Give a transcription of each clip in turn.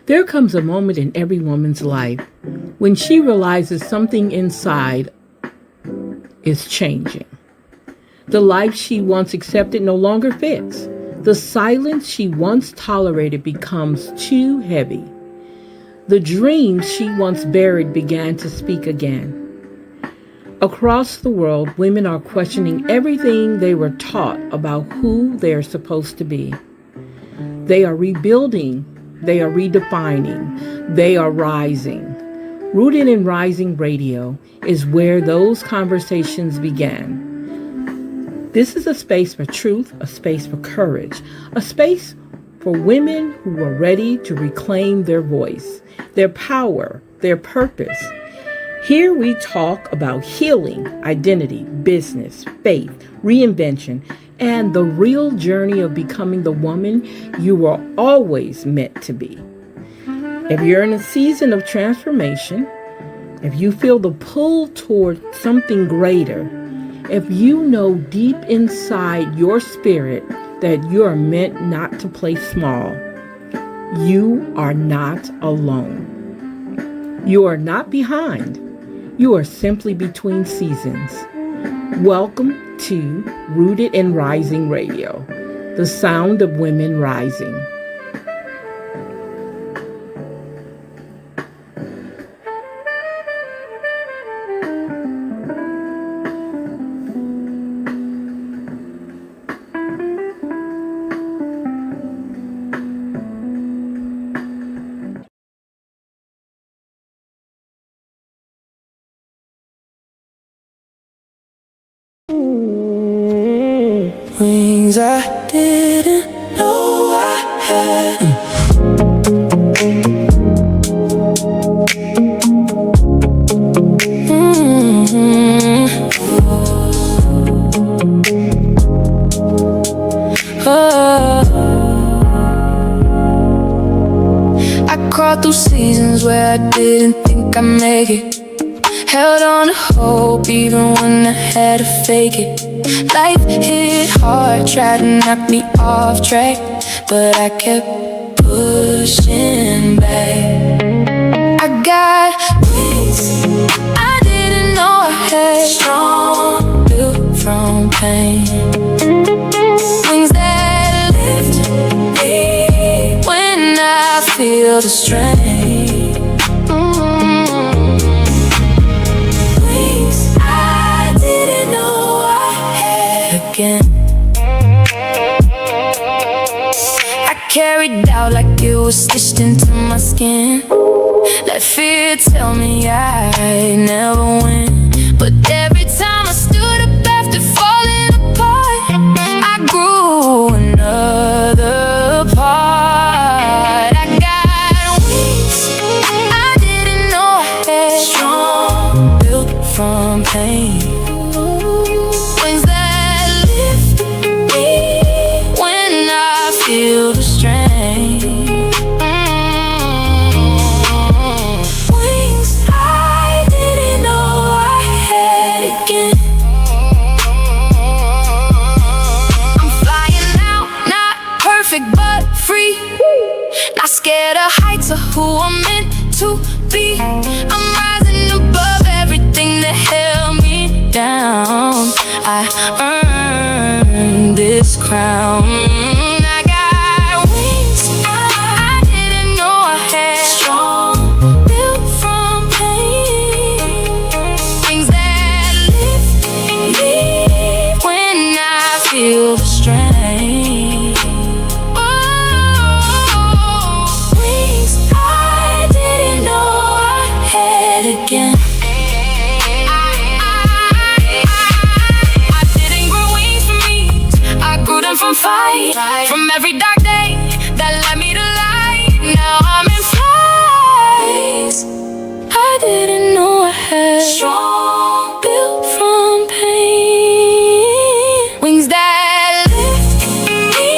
There comes a moment in every woman's life when she realizes something inside is changing. The life she once accepted no longer fits. The silence she once tolerated becomes too heavy. The dreams she once buried began to speak again. Across the world, women are questioning everything they were taught about who they are supposed to be. They are rebuilding, they are redefining, they are rising. Rooted in Rising Radio is where those conversations began. This is a space for truth, a space for courage, a space for women who are ready to reclaim their voice, their power, their purpose. Here we talk about healing, identity, business, faith, reinvention, and the real journey of becoming the woman you were always meant to be. If you're in a season of transformation, if you feel the pull toward something greater, if you know deep inside your spirit that you are meant not to play small, you are not alone. You are not behind. You are simply between seasons. Welcome to Rooted in Rising Radio, the sound of women rising. Wings I didn't know I had. I crawled through seasons where I didn't think I'd make it. Held on to hope even when I had to fake it. Life hit hard, tried to knock me off track, but I kept pushing back. I got wings I didn't know I had, strong, built from pain. Wings that lift me when I feel the strain. Again. I carried out like it was stitched into my skin. Let fear tell me I never win, but every time I stood up after falling apart, I grew another part. I got wings I didn't know I had, strong, built from pain. Feel the strain. Wings I didn't know I had again. I'm flying now, not perfect but free. Not scared of heights or who I'm meant to be. I'm rising above everything that held me down. I earned this crown. Feel the strain. Oh, wings I didn't know I had again. I didn't grow wings from me, I grew them from fight. From every dark day that led me to light. Now I'm in flight. I didn't know I had, strong, built from pain. Wings that lift me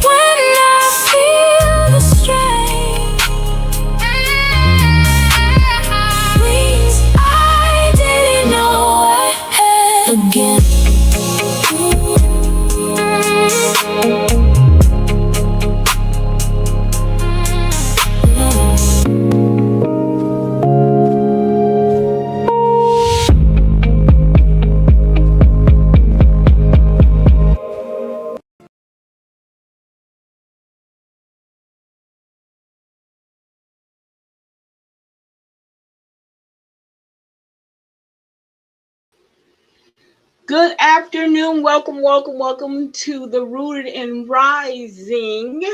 when I feel the strain. Wings I didn't know I had again. Good afternoon. Welcome to the Rooted and Rising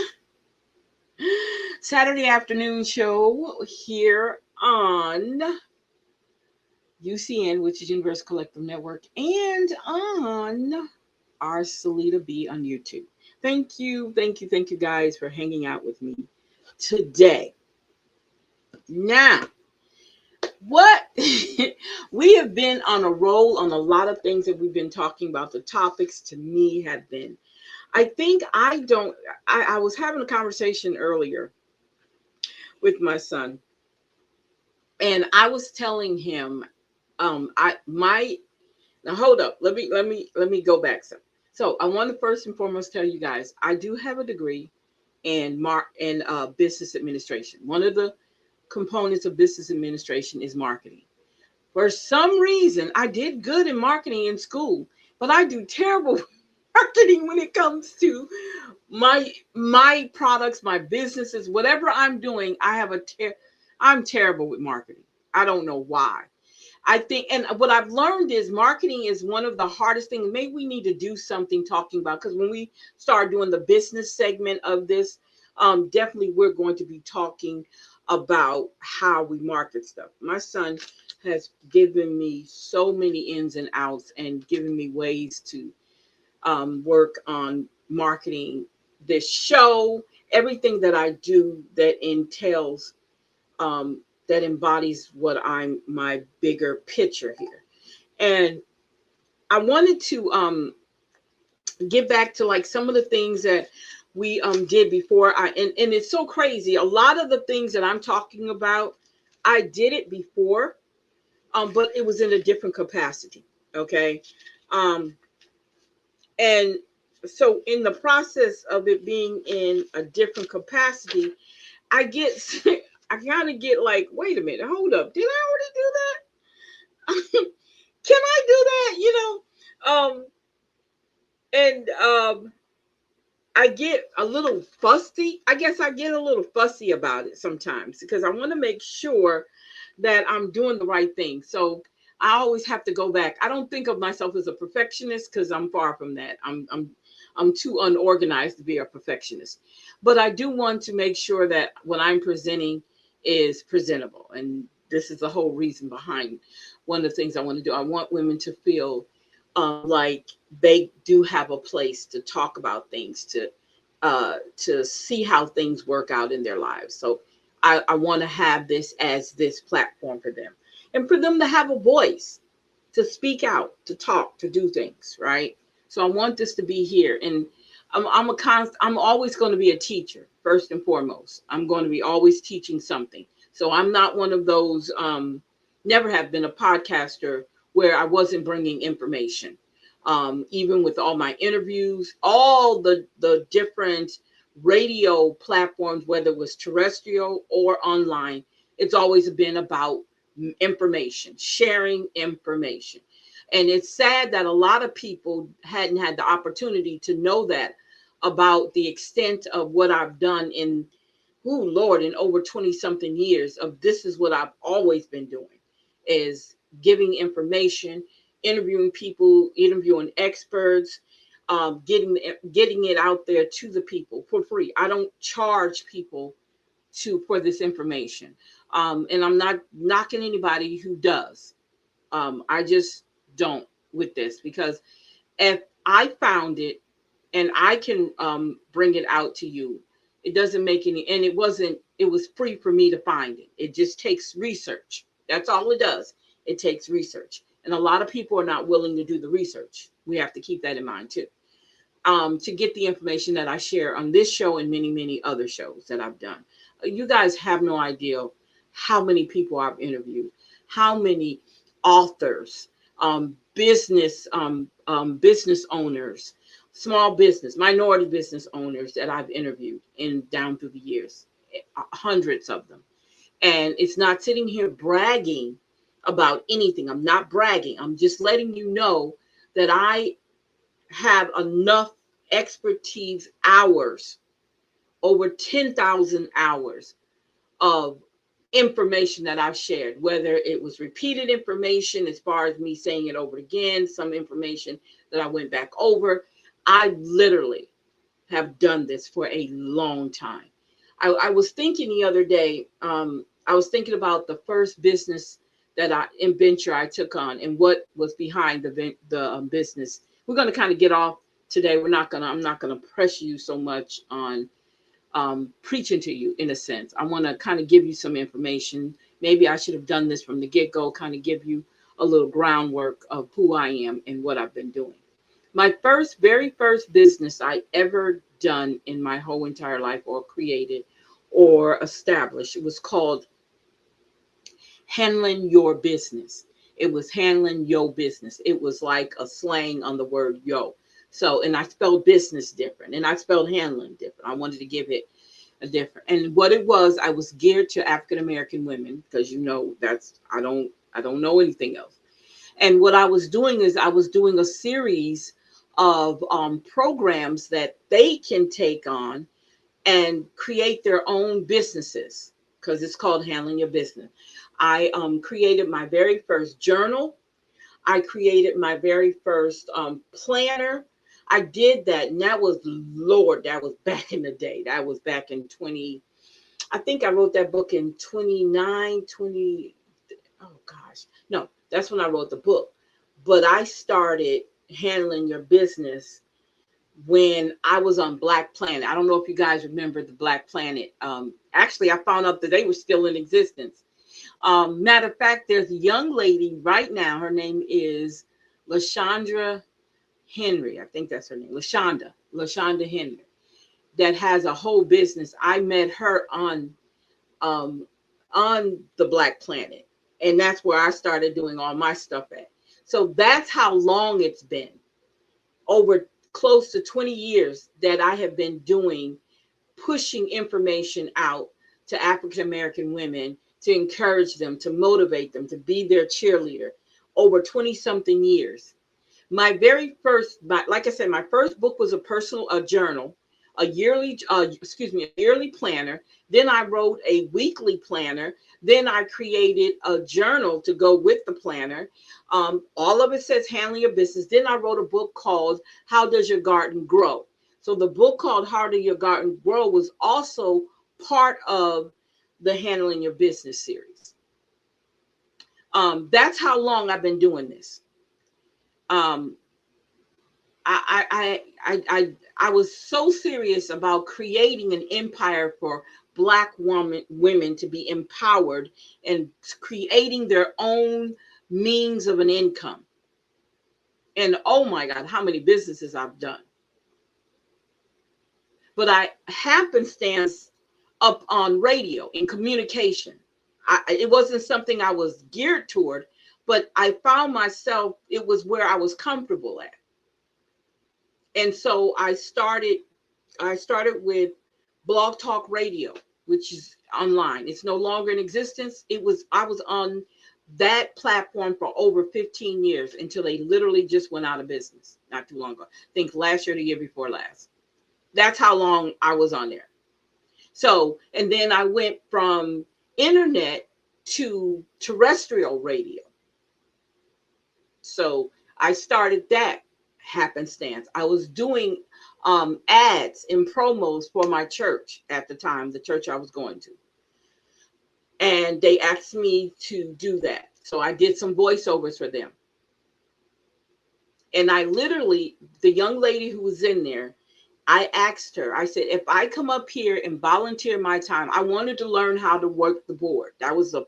Saturday afternoon show here on UCN, which is Universal Collective Network, and on our Salita B on YouTube. Thank you guys for hanging out with me today. Now, what we have been on a roll on a lot of things that we've been talking about. The topics to me have been I think I don't. I was having a conversation earlier with my son, and I was telling him, I my now hold up. Let me go back some. So I want to first and foremost tell you guys I do have a degree in business administration. One of the components of business administration is marketing. For some reason, I did good in marketing in school, but I do terrible marketing when it comes to my products, my businesses, whatever I'm doing. I'm terrible with marketing. I don't know why. I think, and what I've learned is marketing is one of the hardest things. Maybe we need to do something talking about, because when we start doing the business segment of this, definitely we're going to be talking about how we market stuff. My son has given me so many ins and outs and given me ways to work on marketing this show, everything that I do that entails that embodies what I'm my bigger picture here. And I wanted to get back to like some of the things that we did before. And it's so crazy. A lot of the things that I'm talking about, I did it before, but it was in a different capacity. Okay. Um, and so in the process of it being in a different capacity, I get I kind of get like, wait a minute, hold up, did I already do that? Can I do that? And I get a little fussy. I guess I get a little fussy about it sometimes because I want to make sure that I'm doing the right thing. So I always have to go back. I don't think of myself as a perfectionist because I'm far from that. I'm too unorganized to be a perfectionist. But I do want to make sure that what I'm presenting is presentable. And this is the whole reason behind one of the things I want to do. I want women to feel like they do have a place to talk about things, to see how things work out in their lives. So I want to have this as this platform for them, and for them to have a voice, to speak out, to talk, to do things, right? So I want this to be here. And I'm always going to be a teacher, first and foremost. I'm going to be always teaching something. So I'm not one of those, never have been a podcaster where I wasn't bringing information. Even with all my interviews, all the different radio platforms, whether it was terrestrial or online, it's always been about information, sharing information. And it's sad that a lot of people hadn't had the opportunity to know that about the extent of what I've done in, oh Lord, in over 20 something years of this is what I've always been doing, is giving information, interviewing people, interviewing experts, getting it out there to the people for free. I don't charge people for this information. And I'm not knocking anybody who does. I just don't with this, because if I found it and I can bring it out to you, it doesn't make any, and it was free for me to find it. It just takes research. That's all it does. It takes research. And a lot of people are not willing to do the research. We have to keep that in mind too. To get the information that I share on this show and many, many other shows that I've done. You guys have no idea how many people I've interviewed, how many authors, business owners, small business, minority business owners that I've interviewed in down through the years, hundreds of them. And it's not sitting here bragging about anything. I'm not bragging. I'm just letting you know that I have enough expertise hours, over 10,000 hours of information that I've shared, whether it was repeated information as far as me saying it over again, some information that I went back over. I literally have done this for a long time. I was thinking the other day, I was thinking about the first business in venture I took on and what was behind the business. We're going to kind of get off today. I'm not going to press you so much on preaching to you in a sense. I want to kind of give you some information. Maybe I should have done this from the get-go, kind of give you a little groundwork of who I am and what I've been doing. My very first business I ever done in my whole entire life, or created or established, it was called Handling Your Business. It was handling your business. It was like a slang on the word yo. So, and I spelled business different and I spelled handling different. I wanted to give it a different. And what it was, I was geared to African American women because I don't know anything else. And what I was doing is I was doing a series of programs that they can take on and create their own businesses, because it's called Handling Your Business. I created my very first journal. I created my very first planner. I did that, and that was, Lord, that was back in the day. That was back in 20, I think I wrote that book in 20, oh gosh. No, that's when I wrote the book. But I started Handling Your Business when I was on Black Planet. I don't know if you guys remember the Black Planet. Actually, I found out that they were still in existence. Matter of fact, there's a young lady right now. Her name is LaShondra Henry. I think that's her name. LaShonda Henry, that has a whole business. I met her um, on the Black Planet, and that's where I started doing all my stuff at. So that's how long it's been. Over close to 20 years that I have been pushing information out to African American women to encourage them, to motivate them, to be their cheerleader. Over 20 something years. Like I said, my first book was a journal, a yearly planner. Then I wrote a weekly planner. Then I created a journal to go with the planner. All of it says Handling Your Business. Then I wrote a book called How Does Your Garden Grow? So the book called How Does Your Garden Grow was also part of the Handling Your Business series. That's how long I've been doing this. um, I was so serious about creating an empire for Black women to be empowered and creating their own means of an income. And oh my God, how many businesses I've done. But I happenstance up on radio in communication. It wasn't something I was geared toward, but I found myself, it was where I was comfortable at. And so I started with Blog Talk Radio, which is online. It's no longer in existence. I was on that platform for over 15 years until they literally just went out of business not too long ago. I think last year, the year before last. That's how long I was on there. So, and then I went from internet to terrestrial radio. So I started that happenstance. I was doing ads and promos for my church at the time, the church I was going to. And they asked me to do that. So I did some voiceovers for them. And I literally, the young lady who was in there, I asked her, I said, if I come up here and volunteer my time, I wanted to learn how to work the board. That was a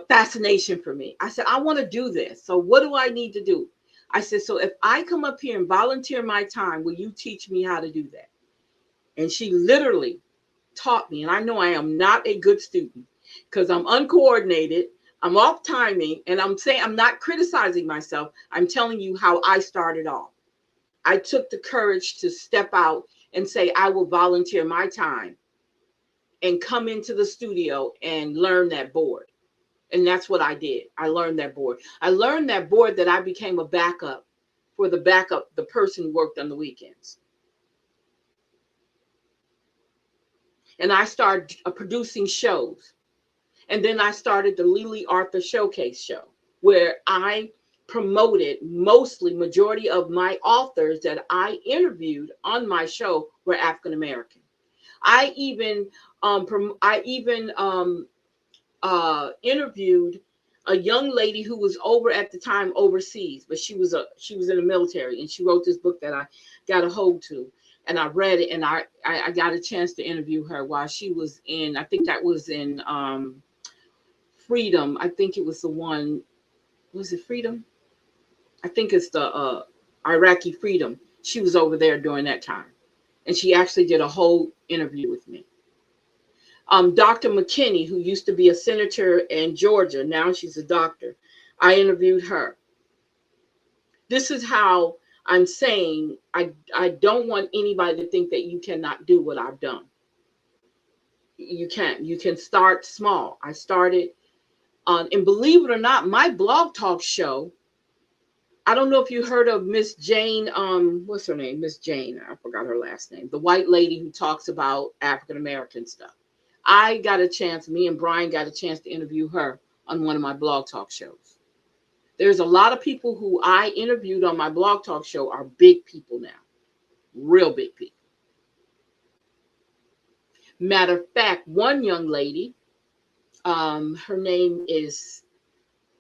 fascination for me. I said, I want to do this. So what do I need to do? I said, so if I come up here and volunteer my time, will you teach me how to do that? And she literally taught me. And I know I am not a good student because I'm uncoordinated. I'm off timing. And I'm saying, I'm not criticizing myself. I'm telling you how I started off. I took the courage to step out and say, I will volunteer my time and come into the studio and learn that board. And that's what I did. I learned that board. I learned that board that I became a backup for the person who worked on the weekends. And I started producing shows. And then I started the Lily Arthur Showcase show, where I promoted mostly majority of my authors that I interviewed on my show were African American. I even interviewed a young lady who was over at the time overseas, but she was in the military, and she wrote this book that I got a hold to, and I read it, and I got a chance to interview her while she was in, I think that was in Freedom. I think it was the one, was it Freedom? I think it's the Iraqi Freedom. She was over there during that time, and she actually did a whole interview with me. Dr. McKinney, who used to be a senator in Georgia, now she's a doctor. I interviewed her. This is how I'm saying I don't want anybody to think that you cannot do what I've done. You can. You can start small. I started on, and believe it or not, my blog talk show, I don't know if you heard of Miss Jane, what's her name? Miss Jane, I forgot her last name. The white lady who talks about African American stuff. I got a chance, me and Brian got a chance to interview her on one of my blog talk shows. There's a lot of people who I interviewed on my blog talk show are big people now, real big people. Matter of fact, one young lady, her name is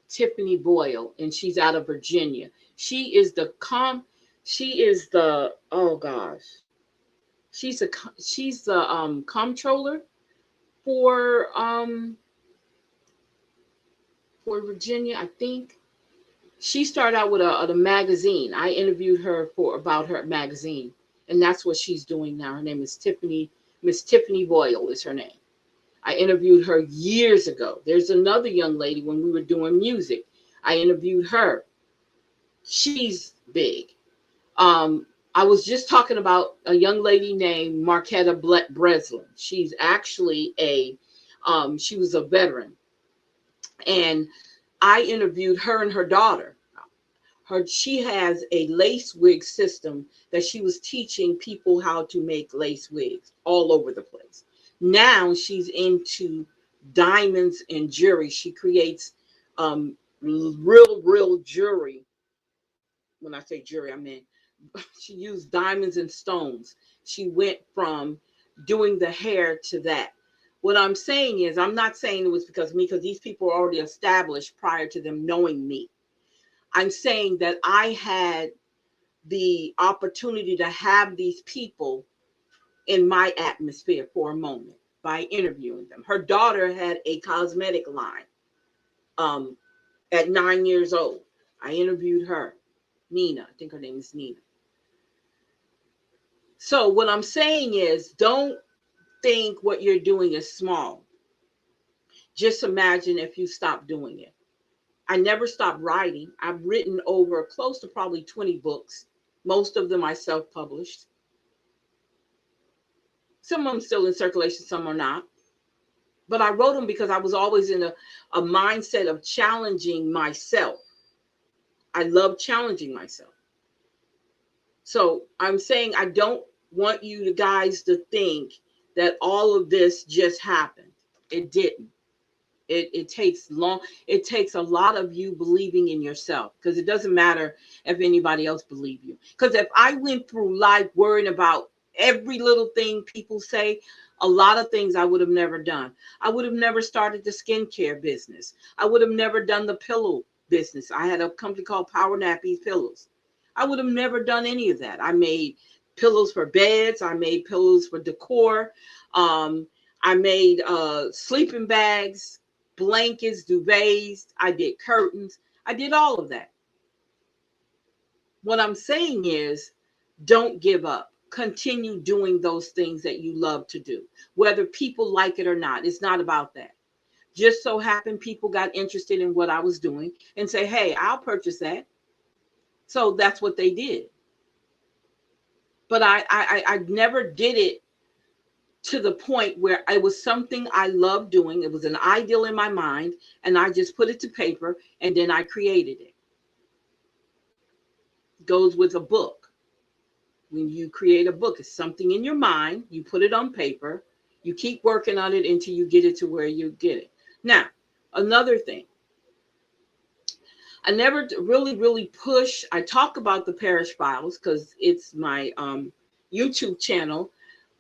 Tiffany Boyle, and she's out of Virginia. She is the, oh gosh, she's the comptroller for Virginia, I think. She started out with a magazine. I interviewed her for about her magazine, and that's what she's doing now. Her name is Tiffany. Miss Tiffany Boyle is her name. I interviewed her years ago. There's another young lady when we were doing music. I interviewed her. She's big. I was just talking about a young lady named Marquetta Breslin. She's actually she was a veteran, and I interviewed her and her daughter. She has a lace wig system that she was teaching people how to make lace wigs all over the place. Now she's into diamonds and jewelry. She creates real jewelry. When I say jewelry, I mean she used diamonds and stones. She went from doing the hair to that. What I'm saying is, I'm not saying it was because of me, because these people were already established prior to them knowing me. I'm saying that I had the opportunity to have these people in my atmosphere for a moment by interviewing them. Her daughter had a cosmetic line at 9 years old. I interviewed her, Nina. I think her name is Nina. So what I'm saying is, don't think what you're doing is small. Just imagine if you stop doing it. I never stopped writing. I've written over close to probably 20 books. Most of them I self-published. Some of them still in circulation, some are not. But I wrote them because I was always in a mindset of challenging myself. I love challenging myself. So I'm saying I don't want you guys to think that all of this just happened. It didn't. It takes a lot of you believing in yourself, because it doesn't matter if anybody else believes you. Because if I went through life worrying about every little thing people say, a lot of things I would have never done. I would have never started the skincare business. I would have never done the pillow business. I had a company called Power Nappies Pillows. I would have never done any of that. I made pillows for beds. I made pillows for decor. I made sleeping bags, blankets, duvets. I did curtains. I did all of that. What I'm saying is, don't give up. Continue doing those things that you love to do, whether people like it or not. It's not about that. Just so happened people got interested in what I was doing and say, hey, I'll purchase that. So that's what they did. But I never did it to the point where it was something I loved doing. It was an ideal in my mind, and I just put it to paper, and then I created it. It goes with a book. When you create a book, it's something in your mind. You put it on paper. You keep working on it until you get it to where you get it. Now, another thing, I never really push. I talk about the Parish Files because it's my YouTube channel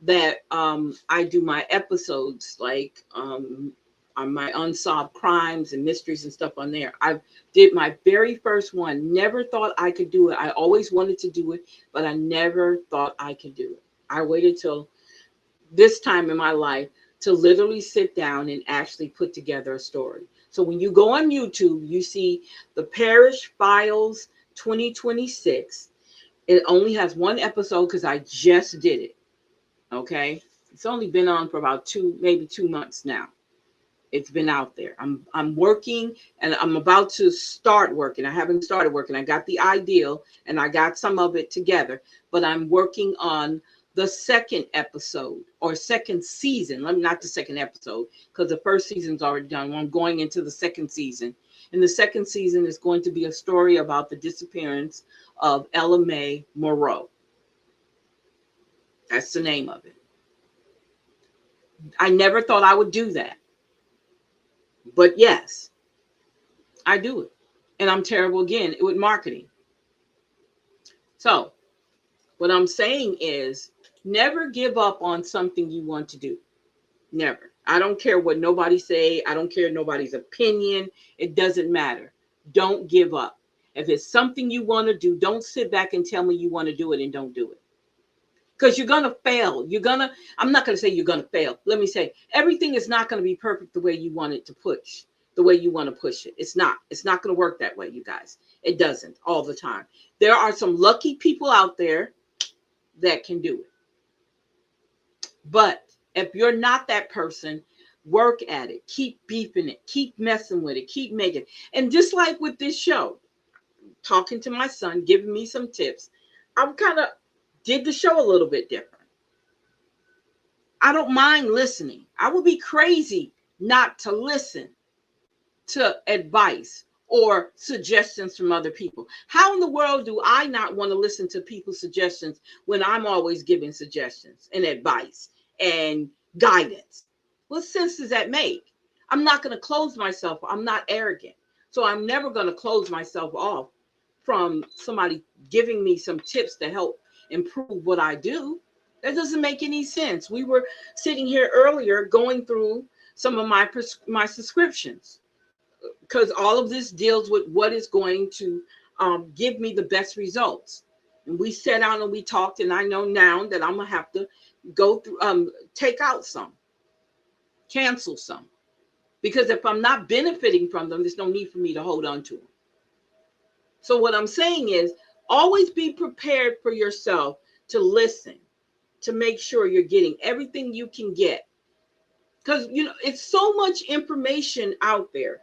that I do my episodes, like on my unsolved crimes and mysteries and stuff on there. I did my very first one. Never thought I could do it. I always wanted to do it, but I never thought I could do it. I waited till this time in my life to literally sit down and actually put together a story. So when you go on YouTube, you see the Parish Files 2026. It only has one episode because I just did it. Okay. It's only been on for about maybe 2 months now. It's been out there. I'm working and I'm about to start working. I haven't started working. I got the ideal and I got some of it together, but I'm working on the second episode or second season. Not the second episode because the first season's already done. I'm going into the second season. And the second season is going to be a story about the disappearance of Ella Mae Moreau. That's the name of it. I never thought I would do that. But yes, I do it. And I'm terrible again with marketing. So what I'm saying is never give up on something you want to do. Never. I don't care what nobody say. I don't care nobody's opinion. It doesn't matter. Don't give up. If it's something you want to do, don't sit back and tell me you want to do it and don't do it. Because you're going to fail. I'm not going to say you're going to fail. Let me say, everything is not going to be perfect the way you want it to push, the way you want to push it. It's not going to work that way, you guys. It doesn't all the time. There are some lucky people out there that can do it. But if you're not that person, work at it. Keep beefing it. Keep messing with it. Keep making it. And just like with this show, talking to my son, giving me some tips, I'm kind of did the show a little bit different. I don't mind listening. I would be crazy not to listen to advice or suggestions from other people. How in the world do I not want to listen to people's suggestions when I'm always giving suggestions and advice and guidance? What sense does that make? I'm not going to close myself. I'm not arrogant. So I'm never going to close myself off from somebody giving me some tips to help improve what I do. That doesn't make any sense. We were sitting here earlier going through some of my subscriptions because all of this deals with what is going to give me the best results. And we sat down and we talked, and I know now that I'm gonna have to go through, take out some, cancel some, because if I'm not benefiting from them, there's no need for me to hold on to them. So what I'm saying is, always be prepared for yourself to listen, to make sure you're getting everything you can get. Because, it's so much information out there.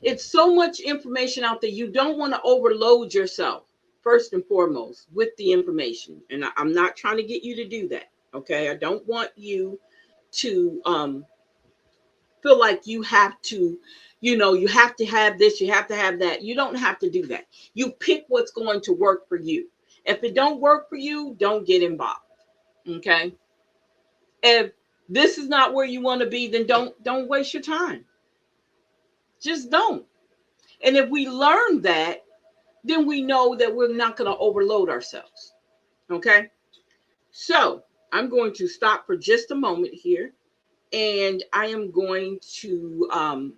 It's so much information out there. You don't want to overload yourself, first and foremost, with the information. And I'm not trying to get you to do that, okay? I don't want you to feel like you have to, you have to have this, you have to have that. You don't have to do that. You pick what's going to work for you. If it don't work for you, don't get involved. Okay? If this is not where you want to be, then don't waste your time. Just don't. And if we learn that, then we know that we're not going to overload ourselves. Okay? So I'm going to stop for just a moment here, and I am going to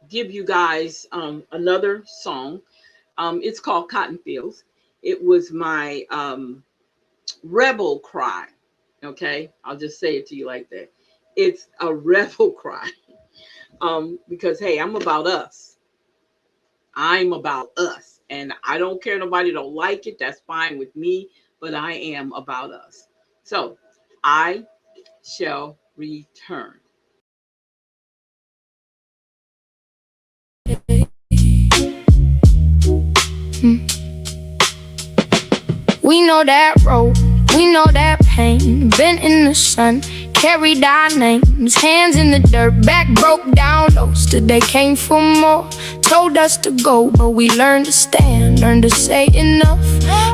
give you guys another song. It's called Cotton Fields. It was my rebel cry. Okay, I'll just say it to you like that. It's a rebel cry because, hey, I'm about us. I'm about us. And I don't care nobody don't like it. That's fine with me. But I am about us. So I shall return. We know that road, we know that pain. Been in the sun, carried our names. Hands in the dirt, back broke down low. Stood they came for more, told us to go. But we learned to stand, learned to say enough.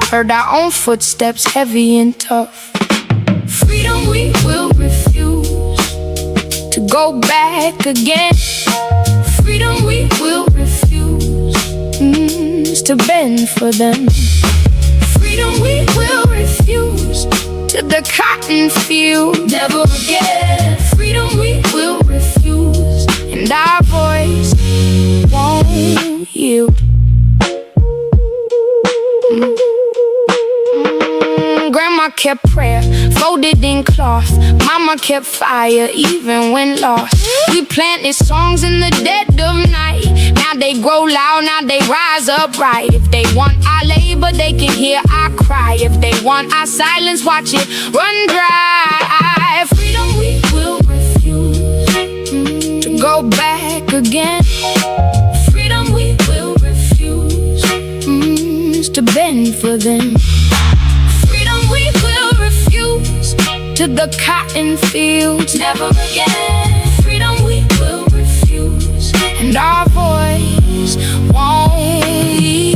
Heard our own footsteps, heavy and tough. Freedom we will refuse. to go back again. Freedom we will refuse, to bend for them. Freedom we will refuse, to the cotton field, never again. Freedom we will refuse, and our voice won't yield. Grandma kept prayer folded in cloth. Mama kept fire even when lost. We planted songs in the dead of night. Now they grow loud, now they rise upright. If they want our labor, they can hear our cry. If they want our silence, watch it run dry. Freedom we will refuse, to go back again. Freedom we will refuse, to bend for them. To the cotton fields, never again. Freedom we will refuse, and our voice won't yield.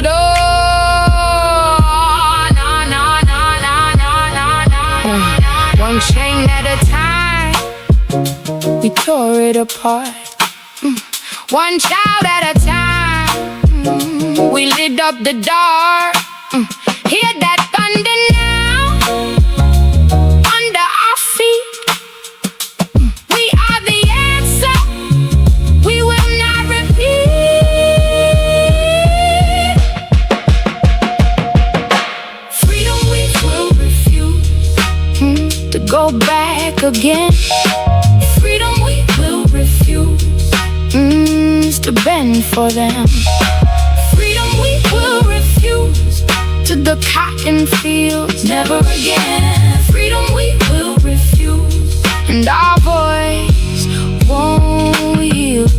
Oh, na na na na na na na. One chain at a time, we tore it apart. One child at a time, we lit up the dark. Hear that thunder now, under our feet. We are the answer, we will not repeat. Freedom we will refuse, to go back again. Freedom we will refuse, to bend for them. Freedom we will refuse, to the cotton fields, never again. Freedom we will refuse, and our voice won't yield.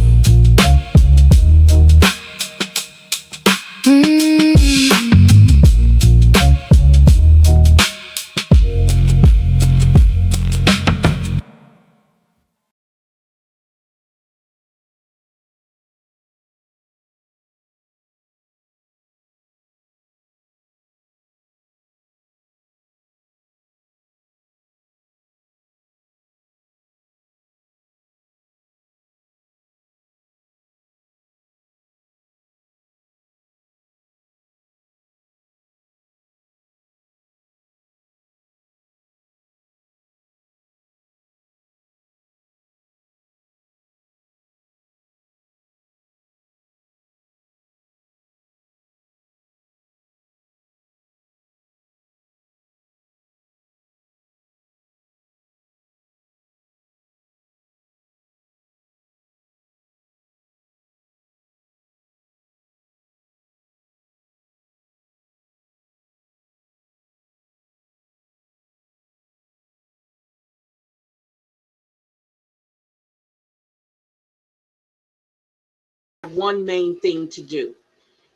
One main thing to do.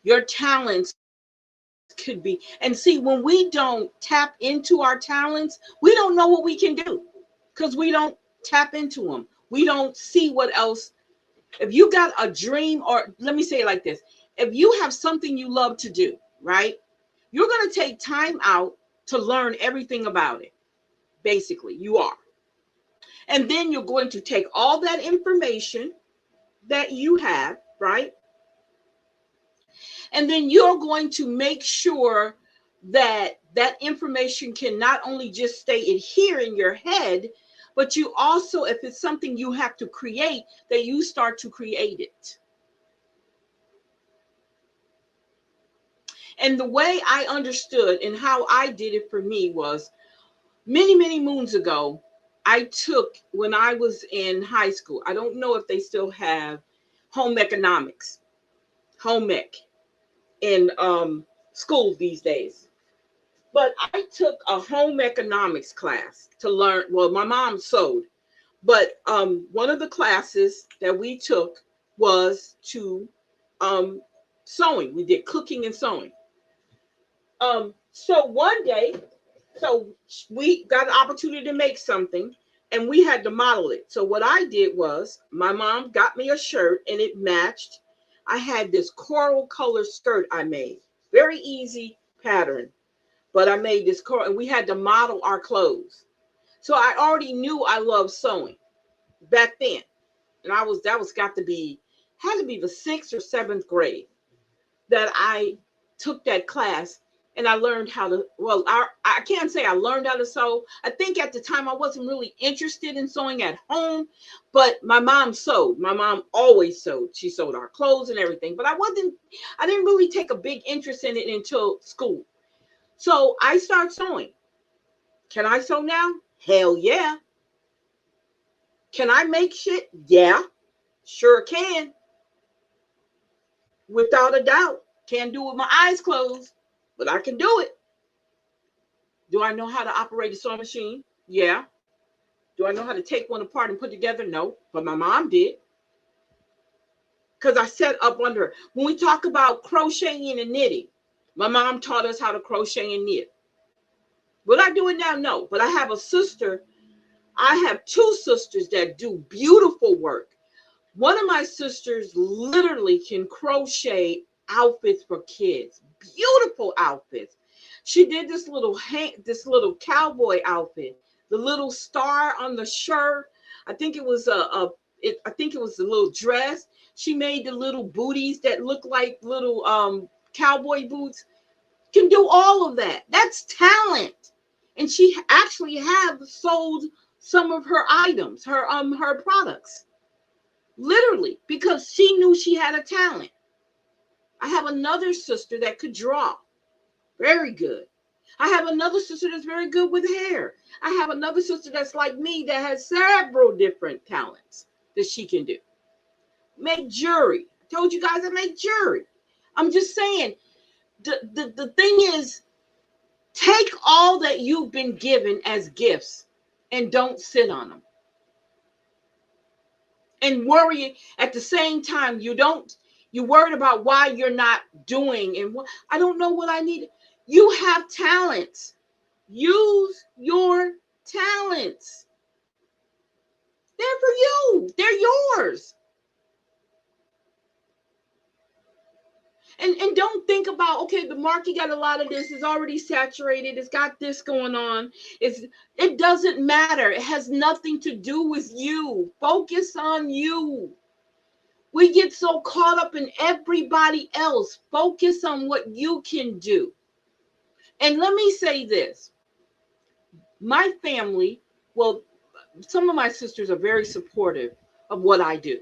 Your talents could be, and see, when we don't tap into our talents, we don't know what we can do because we don't tap into them. We don't see what else. If you got a dream, or let me say it like this, if you have something you love to do, right, you're going to take time out to learn everything about it. Basically, you are. And then you're going to take all that information that you have, right? And then you're going to make sure that that information can not only just stay in here in your head, but you also, if it's something you have to create, that you start to create it. And the way I understood and how I did it for me was many, many moons ago, I took, when I was in high school, I don't know if they still have home economics, home ec in schools these days. But I took a home economics class to learn. Well, my mom sewed, but one of the classes that we took was to sewing. We did cooking and sewing. So one day, so we got an opportunity to make something, and we had to model it. So what I did was, my mom got me a shirt, and it matched. I had this coral color skirt I made, very easy pattern. but I made this cord, and we had to model our clothes. So I already knew I loved sewing back then, and that was got to be had to be the 6th or 7th grade that I took that class, and I learned how to. Well, I can't say I learned how to sew. I think at the time I wasn't really interested in sewing at home, but my mom sewed. My mom always sewed. She sewed our clothes and everything, but I didn't really take a big interest in it until school. So I start sewing. Can I sew now? Hell yeah. Can I make shit? Yeah, sure can. Without a doubt. Can't do it with my eyes closed, but I can do it. Do I know how to operate a sewing machine? Yeah. Do I know how to take one apart and put together? No, but my mom did, because I set up under her. When we talk about crocheting and knitting, my mom taught us how to crochet and knit. Would I do it now? No, but I have a sister. I have two sisters that do beautiful work. One of my sisters literally can crochet outfits for kids, beautiful outfits. She did this little cowboy outfit, the little star on the shirt. I think it was I think it was a little dress. She made the little booties that look like little cowboy boots. Can do all of that. That's talent. And she actually have sold some of her items, her products. Literally, because she knew she had a talent. I have another sister that could draw. Very good. I have another sister that's very good with hair. I have another sister that's like me that has several different talents that she can do. Make jewelry. I told you guys I make jewelry. I'm just saying, the thing is, take all that you've been given as gifts and don't sit on them. And worry at the same time. You're worried about why you're not doing, and what I don't know what I need. You have talents. Use your talents. They're for you. They're yours. And don't think about, okay, the market got a lot of this, it's already saturated, it's got this going on. It doesn't matter. It has nothing to do with you. Focus on you. We get so caught up in everybody else. Focus on what you can do. And let me say this. My family, well, some of my sisters are very supportive of what I do.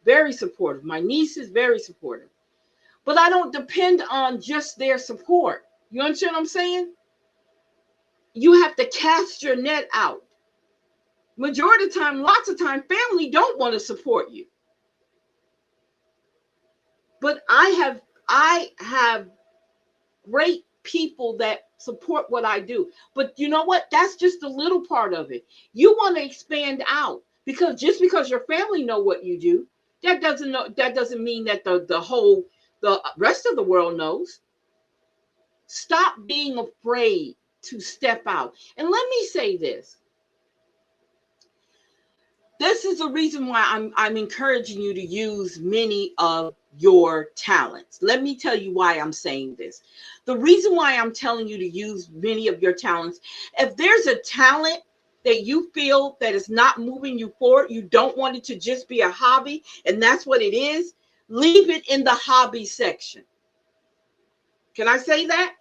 Very supportive. My niece is very supportive. But I don't depend on just their support. You understand what I'm saying? You have to cast your net out. Majority of the time, lots of time, family don't want to support you. But I have great people that support what I do. But you know what? That's just a little part of it. You want to expand out, because just because your family know what you do, that doesn't mean that the rest of the world knows. Stop being afraid to step out. And let me say this. This is the reason why I'm encouraging you to use many of your talents. Let me tell you why I'm saying this. The reason why I'm telling you to use many of your talents, if there's a talent that you feel that is not moving you forward, you don't want it to just be a hobby, and that's what it is, leave it in the hobby section. Can I say that?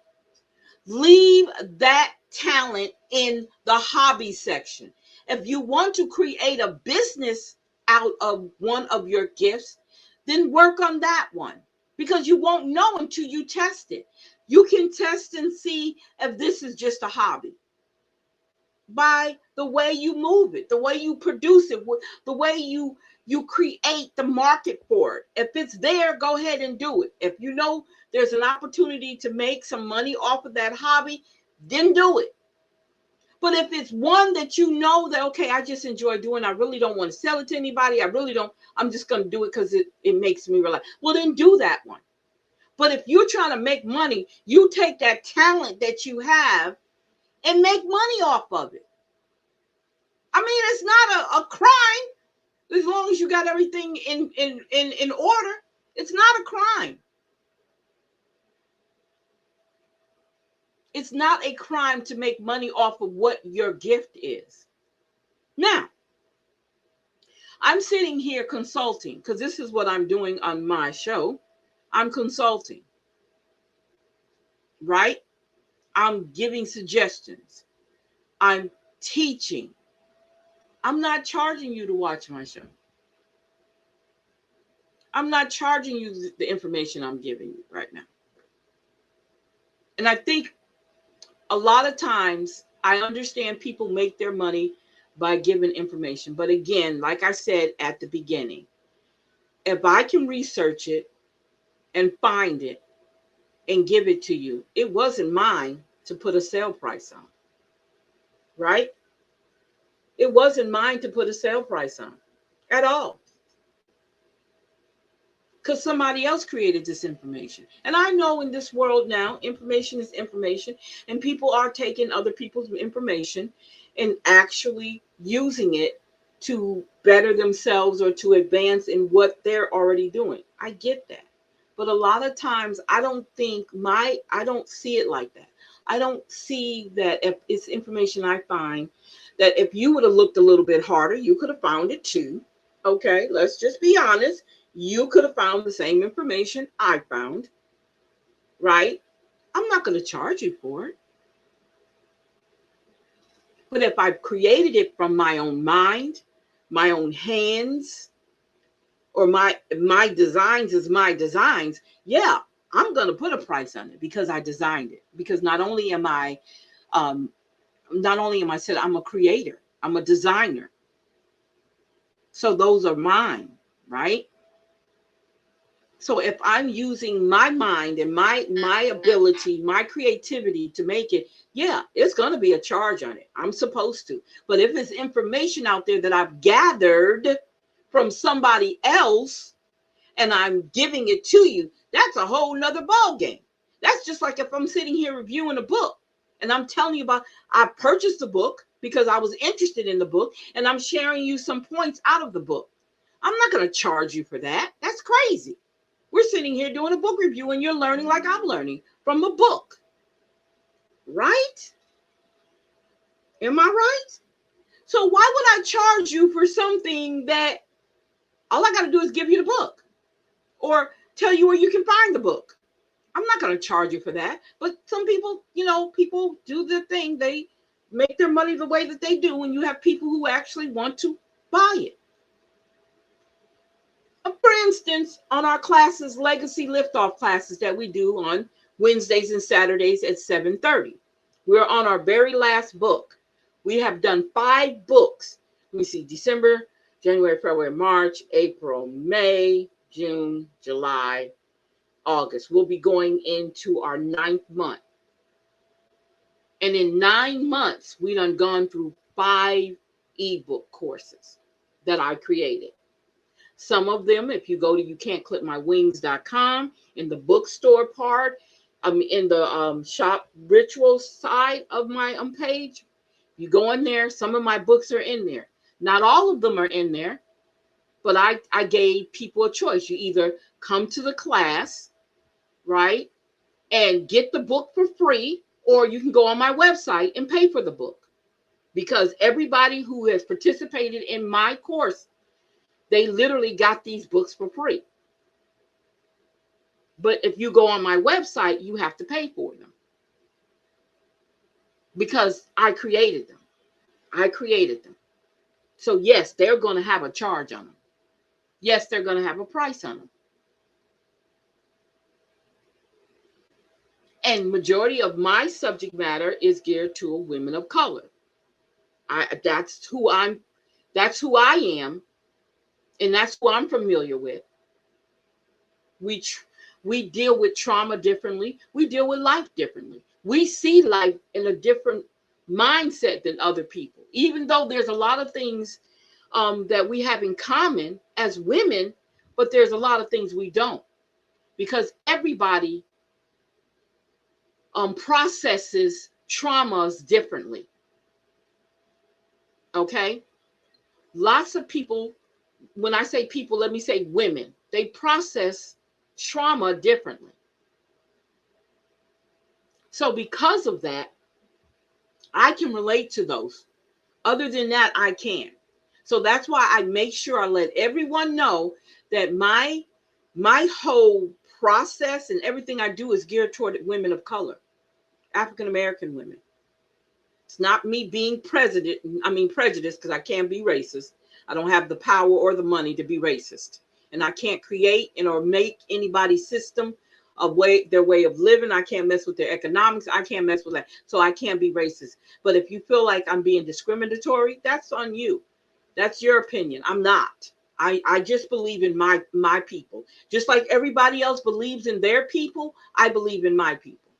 Leave that talent in the hobby section. If you want to create a business out of one of your gifts, then work on that one, because you won't know until you test it. You can test and see if this is just a hobby by the way you move it, the way you produce it, the way you create the market for it. If it's there, go ahead and do it. If you know there's an opportunity to make some money off of that hobby, then do it. But if it's one that you know that, okay, I just enjoy doing, I really don't want to sell it to anybody, I'm just going to do it because it makes me relax, well, then do that one. But if you're trying to make money, you take that talent that you have and make money off of it. I mean, it's not a crime as long as you got everything in order. It's not a crime. It's not a crime to make money off of what your gift is. Now, I'm sitting here consulting because this is what I'm doing on my show. I'm consulting, right? I'm giving suggestions. I'm teaching. I'm not charging you to watch my show. I'm not charging you the information I'm giving you right now. And I think a lot of times I understand people make their money by giving information. But again, like I said at the beginning, if I can research it and find it and give it to you, it wasn't mine to put a sale price on, right? It wasn't mine to put a sale price on at all. Because somebody else created this information. And I know in this world now, information is information, and people are taking other people's information and actually using it to better themselves or to advance in what they're already doing. I get that. But a lot of times I don't see it like that. I don't see that if it's information I find that if you would have looked a little bit harder, you could have found it too. Okay, let's just be honest. You could have found the same information I found, right? I'm not going to charge you for it. But if I've created it from my own mind, my own hands, or my designs is my designs, yeah, I'm going to put a price on it because I designed it. Because um, not only am I said I'm a creator, I'm a designer. So those are mine, right? So if I'm using my mind and my ability, my creativity to make it, yeah, it's going to be a charge on it. I'm supposed to. But if it's information out there that I've gathered from somebody else and I'm giving it to you, that's a whole nother ball game. That's just like if I'm sitting here reviewing a book and I'm telling you about, I purchased the book because I was interested in the book and I'm sharing you some points out of the book. I'm not going to charge you for that. That's crazy. We're sitting here doing a book review and you're learning like I'm learning from a book. Right? Am I right? So why would I charge you for something that all I got to do is give you the book or tell you where you can find the book? I'm not going to charge you for that. But some people, people do their thing. They make their money the way that they do when you have people who actually want to buy it. For instance, on our classes, legacy liftoff classes that we do on Wednesdays and Saturdays at 7:30. We're on our very last book. We have done 5 books. Let me see, December, January, February, March, April, May, June, July, August. We'll be going into our 9th month. And in 9 months, we done gone through 5 ebook courses that I created. Some of them, if you go to youcan'tclipmywings.com, in the bookstore part, in the shop rituals side of my page, you go in there, some of my books are in there. Not all of them are in there, but I gave people a choice. You either come to the class, right, and get the book for free, or you can go on my website and pay for the book. Because everybody who has participated in my course, they literally got these books for free. But if you go on my website, you have to pay for them. Because I created them. I created them. So yes, they're going to have a charge on them. Yes, they're going to have a price on them. And majority of my subject matter is geared to women of color. That's who I am, and that's who I'm familiar with. We deal with trauma differently. We deal with life differently. We see life in a different mindset than other people. Even though there's a lot of things that we have in common as women, but there's a lot of things we don't, because everybody processes traumas differently. Okay? Lots of people, when I say people, let me say women, they process trauma differently. So because of that, I can relate to those. Other than that, I can't. So that's why I make sure I let everyone know that my whole process and everything I do is geared toward women of color, African American women. It's not me being prejudiced, because I can't be racist. I don't have the power or the money to be racist. And I can't create and or make anybody's system their way of living. I can't mess with their economics. I can't mess with that. So I can't be racist. But if you feel like I'm being discriminatory, that's on you. That's your opinion. I'm not. I just believe in my people. Just like everybody else believes in their people, I believe in my people.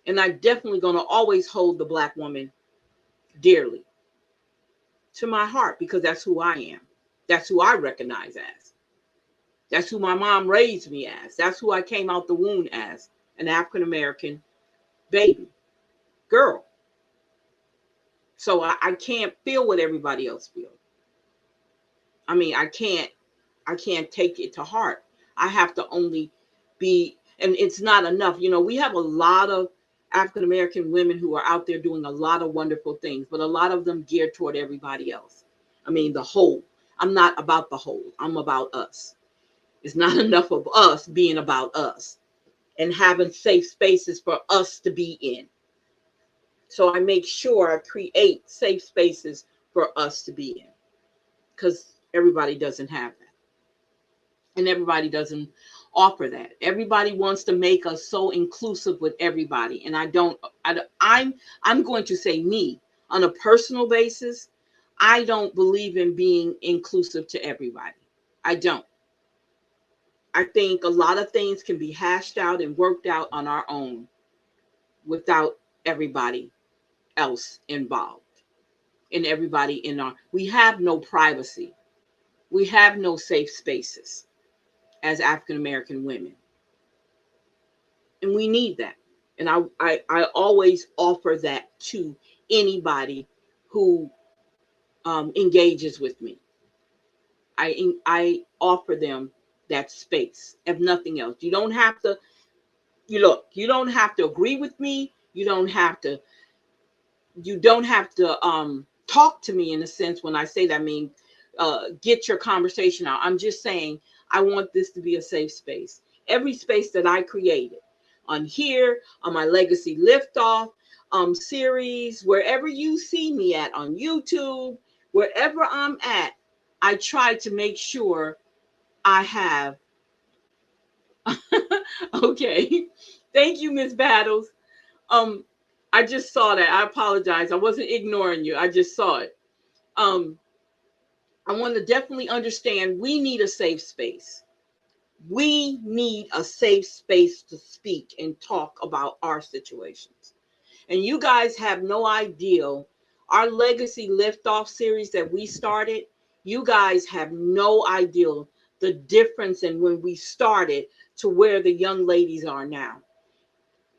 And I'm definitely going to always hold the Black woman dearly to my heart, because that's who I am. That's who I recognize as. That's who my mom raised me as. That's who I came out the womb as, an African American baby girl. So I can't feel what everybody else feels. I mean, I can't take it to heart. I have to only be, and it's not enough. We have a lot of African American women who are out there doing a lot of wonderful things, but a lot of them geared toward everybody else. I mean, the whole. I'm not about the whole. I'm about us. It's not enough of us being about us and having safe spaces for us to be in. So I make sure I create safe spaces for us to be in, because everybody doesn't have that. And everybody doesn't offer that. Everybody wants to make us so inclusive with everybody, and I'm going to say, me, on a personal basis, I don't believe in being inclusive to everybody. I don't. I think a lot of things can be hashed out and worked out on our own without everybody else involved, and everybody in our we have no privacy. We have no safe spaces as African American women. And we need that. And I always offer that to anybody who engages with me. I offer them that space, if nothing else. You don't have to agree with me. You don't have to talk to me, in a sense. When I say that, I mean, get your conversation out. I'm just saying, I want this to be a safe space. Every space that I created, on here, on my Legacy Liftoff series, wherever you see me at, on YouTube, wherever I'm at, I try to make sure I have. Okay. Thank you, Miss Battles. Um, I just saw that. I apologize. I wasn't ignoring you. I just saw it. Um, I want to definitely understand, we need a safe space. We need a safe space to speak and talk about our situations. And you guys have no idea, our Legacy Liftoff series that we started, you guys have no idea the difference in when we started to where the young ladies are now.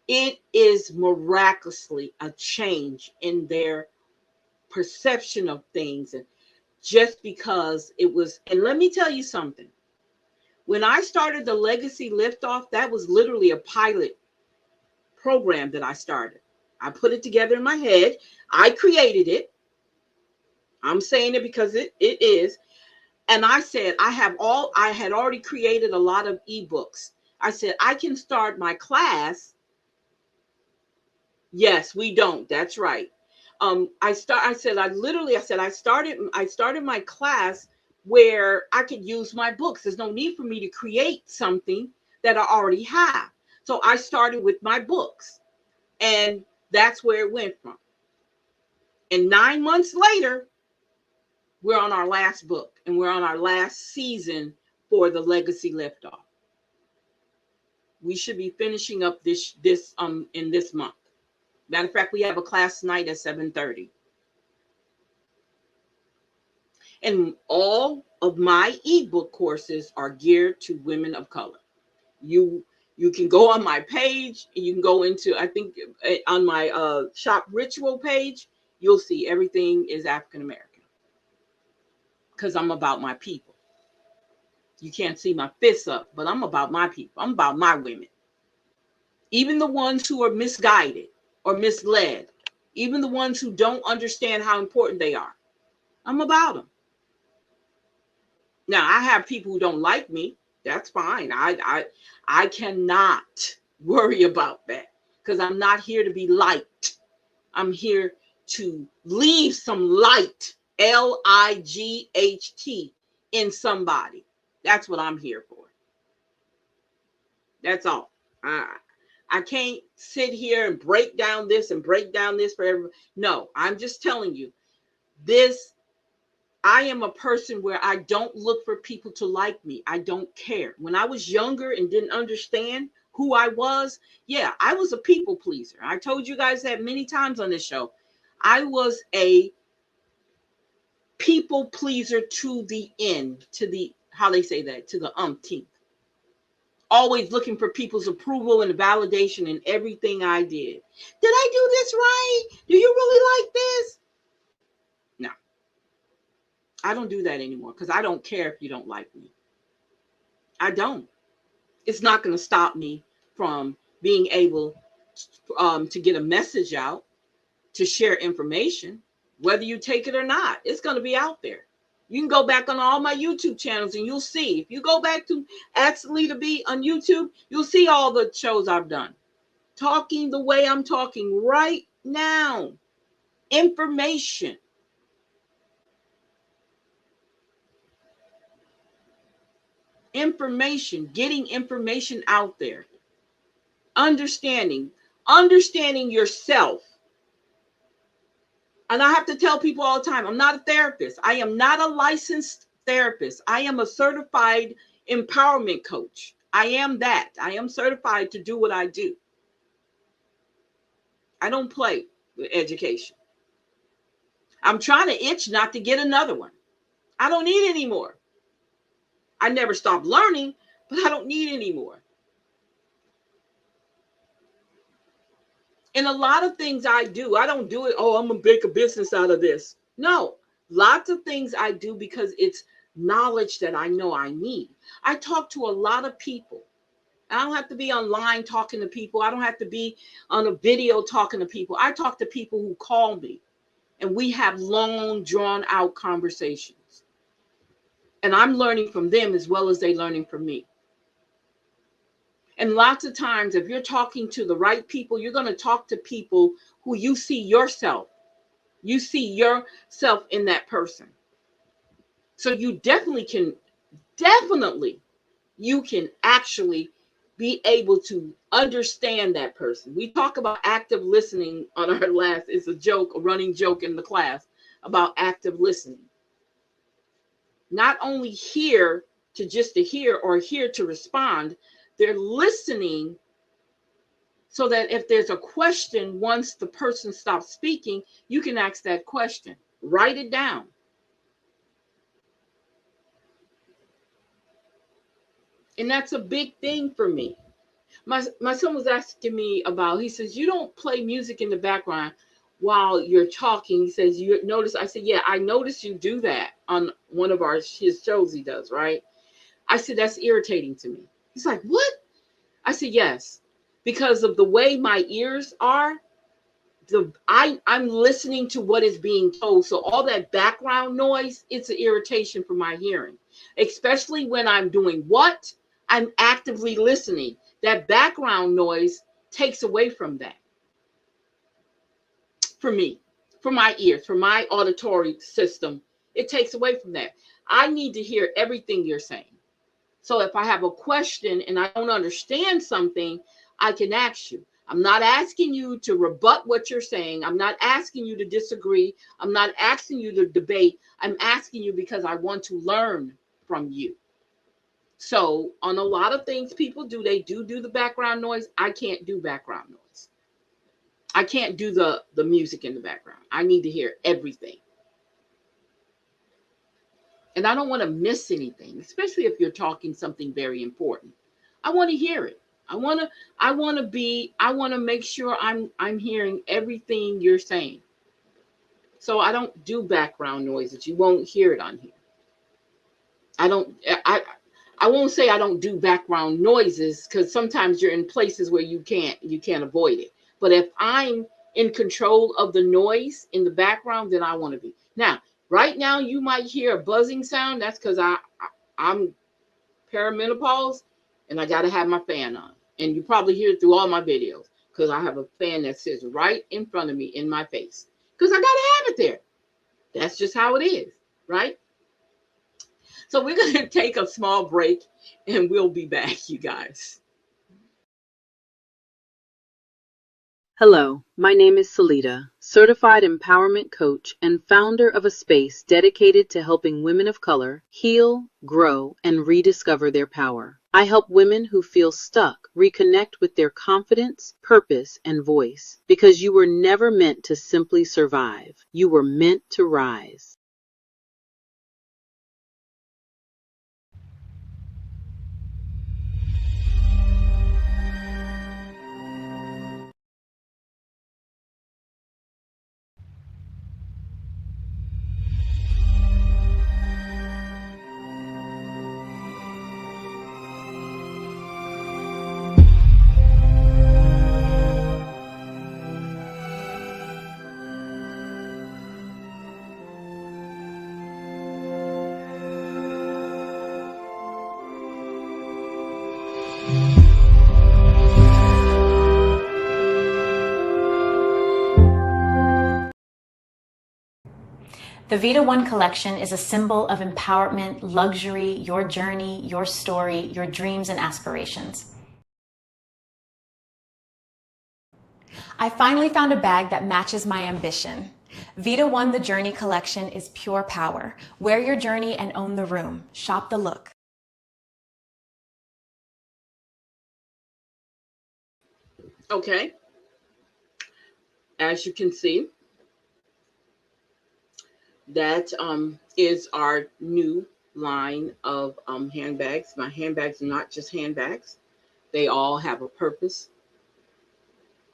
It is miraculously a change in their perception of things. And just because it was, and let me tell you something. When I started the Legacy Liftoff, that was literally a pilot program that I started. I put it together in my head. I created it. I'm saying it because it is. And I said, I had already created a lot of ebooks. I said, I can start my class. Yes, we don't. That's right. I started my class where I could use my books. There's no need for me to create something that I already have. So I started with my books, and that's where it went from. And 9 months later, we're on our last book, and we're on our last season for the Legacy Liftoff. We should be finishing up this in this month. Matter of fact, we have a class tonight at 7:30. And all of my ebook courses are geared to women of color. You you can go on my page, and you can go into, I think, on my shop ritual page, you'll see everything is African American, because I'm about my people. You can't see my fists up, but I'm about my people. I'm about my women. even the ones who are misguided or misled, even the ones who don't understand how important they are. I'm about them. Now, I have people who don't like me. That's fine. I cannot worry about that because I'm not here to be liked. I'm here to leave some light, Light, in somebody. That's what I'm here for. That's all. I can't sit here and break down this and break down this for everyone. No, I'm just telling you this. I am a person where I don't look for people to like me. I don't care. When I was younger and didn't understand who I was, yeah, I was a people pleaser. I told you guys that many times on this show. I was a people pleaser to the end, to the, how they say that, to the umpteenth. Always looking for people's approval and validation in everything I did. Did I do this right? Do you really like this? No, I don't do that anymore because I don't care if you don't like me. I don't. It's not going to stop me from being able to get a message out, to share information, whether you take it or not. It's going to be out there. You can go back on all my YouTube channels and you'll see. If you go back to Ask Lita B on YouTube, you'll see all the shows I've done. Talking the way I'm talking right now. Information. Information. Getting information out there. Understanding yourself. And I have to tell people all the time, I'm not a therapist. I am not a licensed therapist. I am a certified empowerment coach. I am that. I am certified to do what I do. I don't play with education. I'm trying to itch not to get another one. I don't need any more. I never stopped learning, but I don't need any more. And a lot of things I do, I don't do it, oh, I'm going to make a business out of this. No, lots of things I do because it's knowledge that I know I need. I talk to a lot of people. I don't have to be online talking to people. I don't have to be on a video talking to people. I talk to people who call me and we have long, drawn out conversations. And I'm learning from them as well as they learning from me. And lots of times, if you're talking to the right people, you're going to talk to people who you see yourself. You see yourself in that person. So you you can actually be able to understand that person. We talk about active listening on our last, it's a running joke in the class about active listening. Not only here to just to hear or here to respond, they're listening so that if there's a question, once the person stops speaking, you can ask that question. Write it down. And that's a big thing for me. My son was asking me about, he says, you don't play music in the background while you're talking. He says, you notice, I said, yeah, I noticed you do that on one of his shows he does, right? I said, that's irritating to me. He's like, what? I said, yes, because of the way my ears are, I'm listening to what is being told. So all that background noise, it's an irritation for my hearing, especially when I'm doing what? I'm actively listening. That background noise takes away from that. For me, for my ears, for my auditory system, it takes away from that. I need to hear everything you're saying. So if I have a question and I don't understand something, I can ask you. I'm not asking you to rebut what you're saying. I'm not asking you to disagree. I'm not asking you to debate. I'm asking you because I want to learn from you. So on a lot of things people do, they do the background noise. I can't do background noise. I can't do the music in the background. I need to hear everything. And I don't want to miss anything, especially if you're talking something very important. I want to hear it. I want to make sure I'm hearing everything you're saying. So I don't do background noises. You won't hear it on here. I I won't say I don't do background noises, because sometimes you're in places where you can't avoid it. But if I'm in control of the noise in the background, then I want to be. Now, right now you might hear a buzzing sound. That's because I'm perimenopause and I got to have my fan on. And you probably hear it through all my videos, because I have a fan that sits right in front of me in my face, because I got to have it there. That's just how it is, right? So we're going to take a small break and we'll be back, you guys. Hello, my name is Salita, certified empowerment coach and founder of a space dedicated to helping women of color heal, grow, and rediscover their power. I help women who feel stuck reconnect with their confidence, purpose, and voice, because you were never meant to simply survive. You were meant to rise. The Vita One collection is a symbol of empowerment, luxury, your journey, your story, your dreams and aspirations. I finally found a bag that matches my ambition. Vita One The Journey collection is pure power. Wear your journey and own the room. Shop the look. Okay. As you can see, that is our new line of handbags. My handbags are not just handbags. They all have a purpose.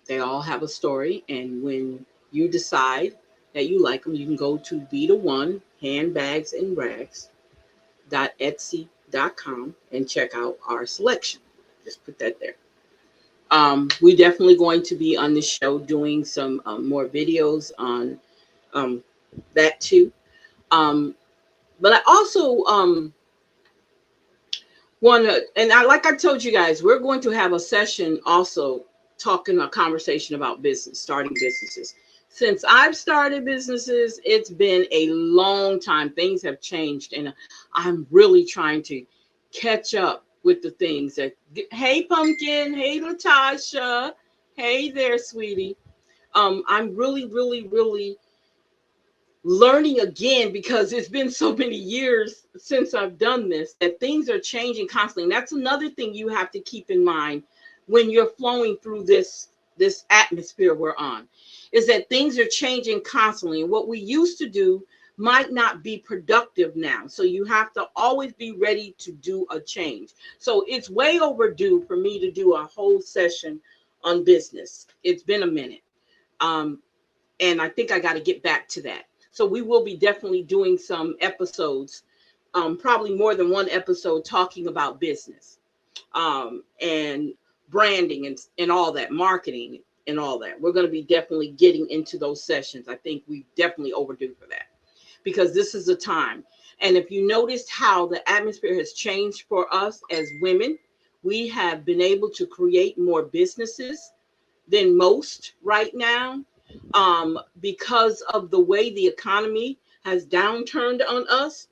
They all have a story. And when you decide that you like them, you can go to Vita One Handbags and Rags.etsy.com and check out our selection. Just put that there. We're definitely going to be on the show doing some more videos on that too. But I also want to, and like I told you guys, we're going to have a session also talking a conversation about business, starting businesses. Since I've started businesses, it's been a long time. Things have changed, and I'm really trying to catch up with the things that. Hey, Pumpkin. Hey, Latasha. Hey there, sweetie. I'm really, really, really learning again, because it's been so many years since I've done this, that things are changing constantly. And that's another thing you have to keep in mind when you're flowing through this atmosphere we're on, is that things are changing constantly. And what we used to do might not be productive now. So you have to always be ready to do a change. So it's way overdue for me to do a whole session on business. It's been a minute. And I think I got to get back to that. So we will be definitely doing some episodes, probably more than one episode, talking about business and branding and all that, marketing and all that. We're going to be definitely getting into those sessions. I think we definitely overdue for that, because this is a time. And if you noticed how the atmosphere has changed for us as women, we have been able to create more businesses than most right now, because of the way the economy has downturned on us.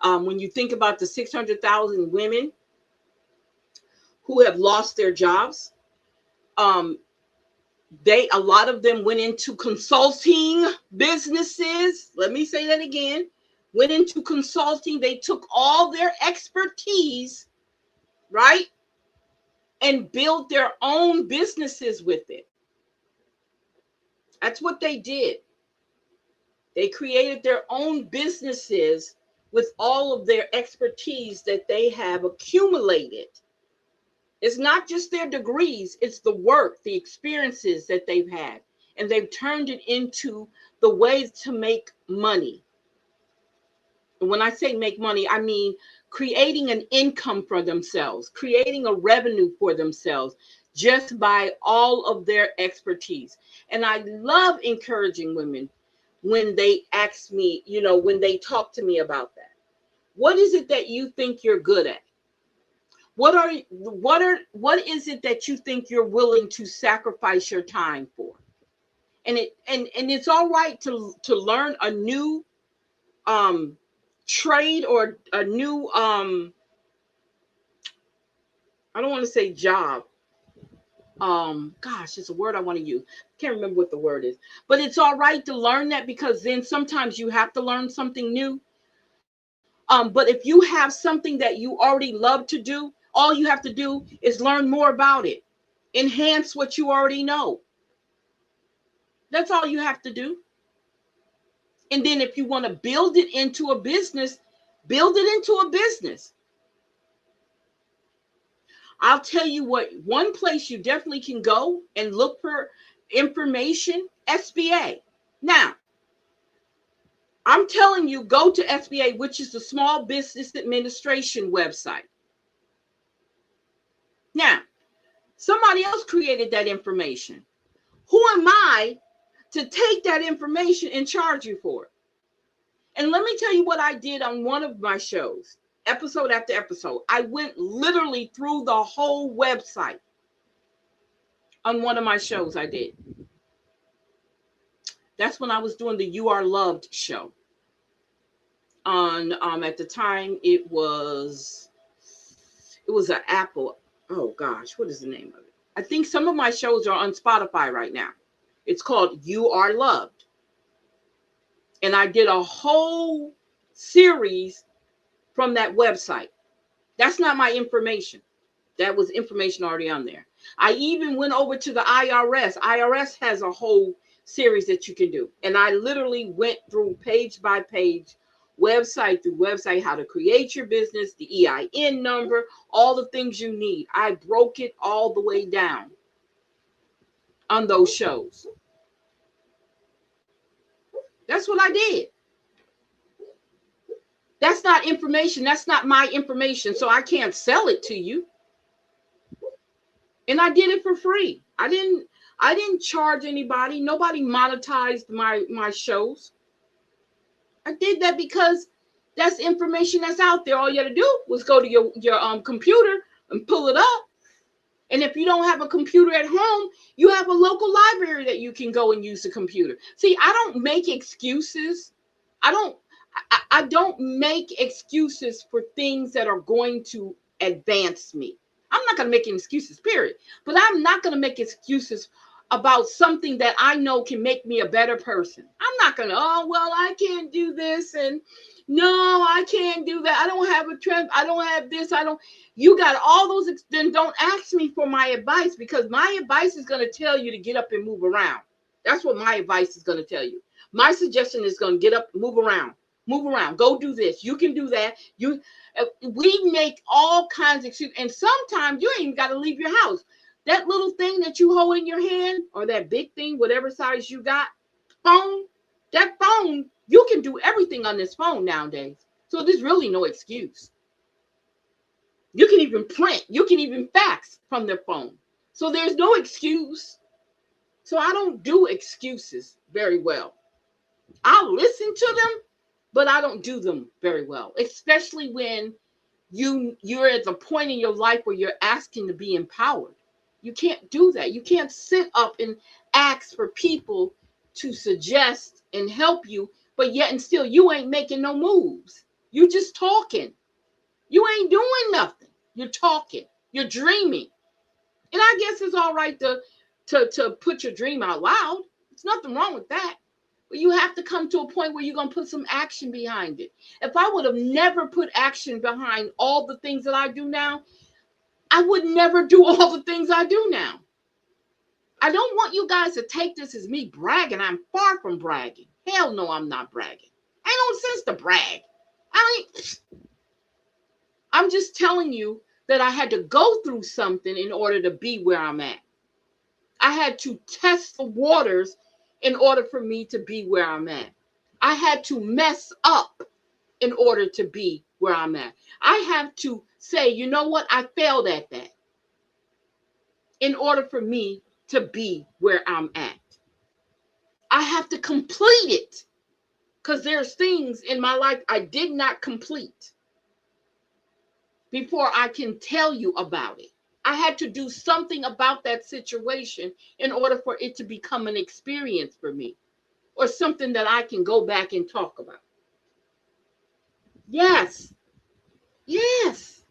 When you think about the 600,000 women who have lost their jobs, a lot of them went into consulting businesses. Let me say that again. Went into consulting. They took all their expertise, right, and built their own businesses with it. That's what they did. They created their own businesses with all of their expertise that they have accumulated. It's not just their degrees, it's the work, the experiences that they've had. And they've turned it into the ways to make money. And when I say make money, I mean creating an income for themselves, creating a revenue for themselves just by all of their expertise. And I love encouraging women when they ask me, when they talk to me about that. What is it that you think you're good at? What is it that you think you're willing to sacrifice your time for? And it's all right to learn a new trade or a new I don't want to say job. Gosh, it's a word I want to use. Can't remember what the word is. But it's all right to learn that, because then sometimes you have to learn something new. But if you have something that you already love to do, all you have to do is learn more about it. Enhance what you already know. That's all you have to do. And then if you want to build it into a business, build it into a business. I'll tell you what, one place you definitely can go and look for information, SBA. Now, I'm telling you, go to SBA, which is the Small Business Administration website. Now, somebody else created that information. Who am I to take that information and charge you for it? And let me tell you what I did on one of my shows, episode after episode. I went literally through the whole website on one of my shows I did. That's when I was doing the You Are Loved show. On at the time it was an Apple. Oh gosh, what is the name of it? I think some of my shows are on Spotify right now. It's called You Are Loved. And I did a whole series from that website. That's not my information. That was information already on there. I even went over to the IRS. IRS has a whole series that you can do. And I literally went through page by page, website through website, how to create your business, the EIN number, all the things you need. I broke it all the way down on those shows. That's what I did. That's not information. That's not my information. So I can't sell it to you. And I did it for free. I didn't charge anybody. Nobody monetized my shows. I did that because that's information that's out there. All you had to do was go to your computer and pull it up. And if you don't have a computer at home, you have a local library that you can go and use the computer. See, I don't make excuses. I don't make excuses for things that are going to advance me. I'm not going to make any excuses, period. But I'm not going to make excuses about something that I know can make me a better person. I'm not going to, oh, well, I can't do this. And no, I can't do that. I don't have a trend. I don't have this. You got all those. Then don't ask me for my advice, because my advice is going to tell you to get up and move around. That's what my advice is going to tell you. My suggestion is going to get up, move around, go do this. You can do that. We make all kinds of excuses, and sometimes you ain't even got to leave your house. That little thing that you hold in your hand, or that big thing, whatever size you got, that phone, you can do everything on this phone nowadays. So there's really no excuse. You can even print, you can even fax from their phone. So there's no excuse. So I don't do excuses very well. I'll listen to them, but I don't do them very well, especially when you're at the point in your life where you're asking to be empowered. You can't do that. You can't sit up and ask for people to suggest and help you, but yet and still you ain't making no moves. You just talking. You ain't doing nothing. You're talking. You're dreaming. And I guess it's all right to put your dream out loud. There's nothing wrong with that. But you have to come to a point where you're going to put some action behind it. If I would have never put action behind all the things that I do now, I would never do all the things I do now. I don't want you guys to take this as me bragging. I'm far from bragging. Hell no, I'm not bragging. Ain't no sense to brag. I'm just telling you that I had to go through something in order to be where I'm at. I had to test the waters in order for me to be where I'm at. I had to mess up in order to be where where I'm at. I have to say, you know what? I failed at that in order for me to be where I'm at. I have to complete it because there's things in my life I did not complete before I can tell you about it. I had to do something about that situation in order for it to become an experience for me or something that I can go back and talk about. Yes. Yes.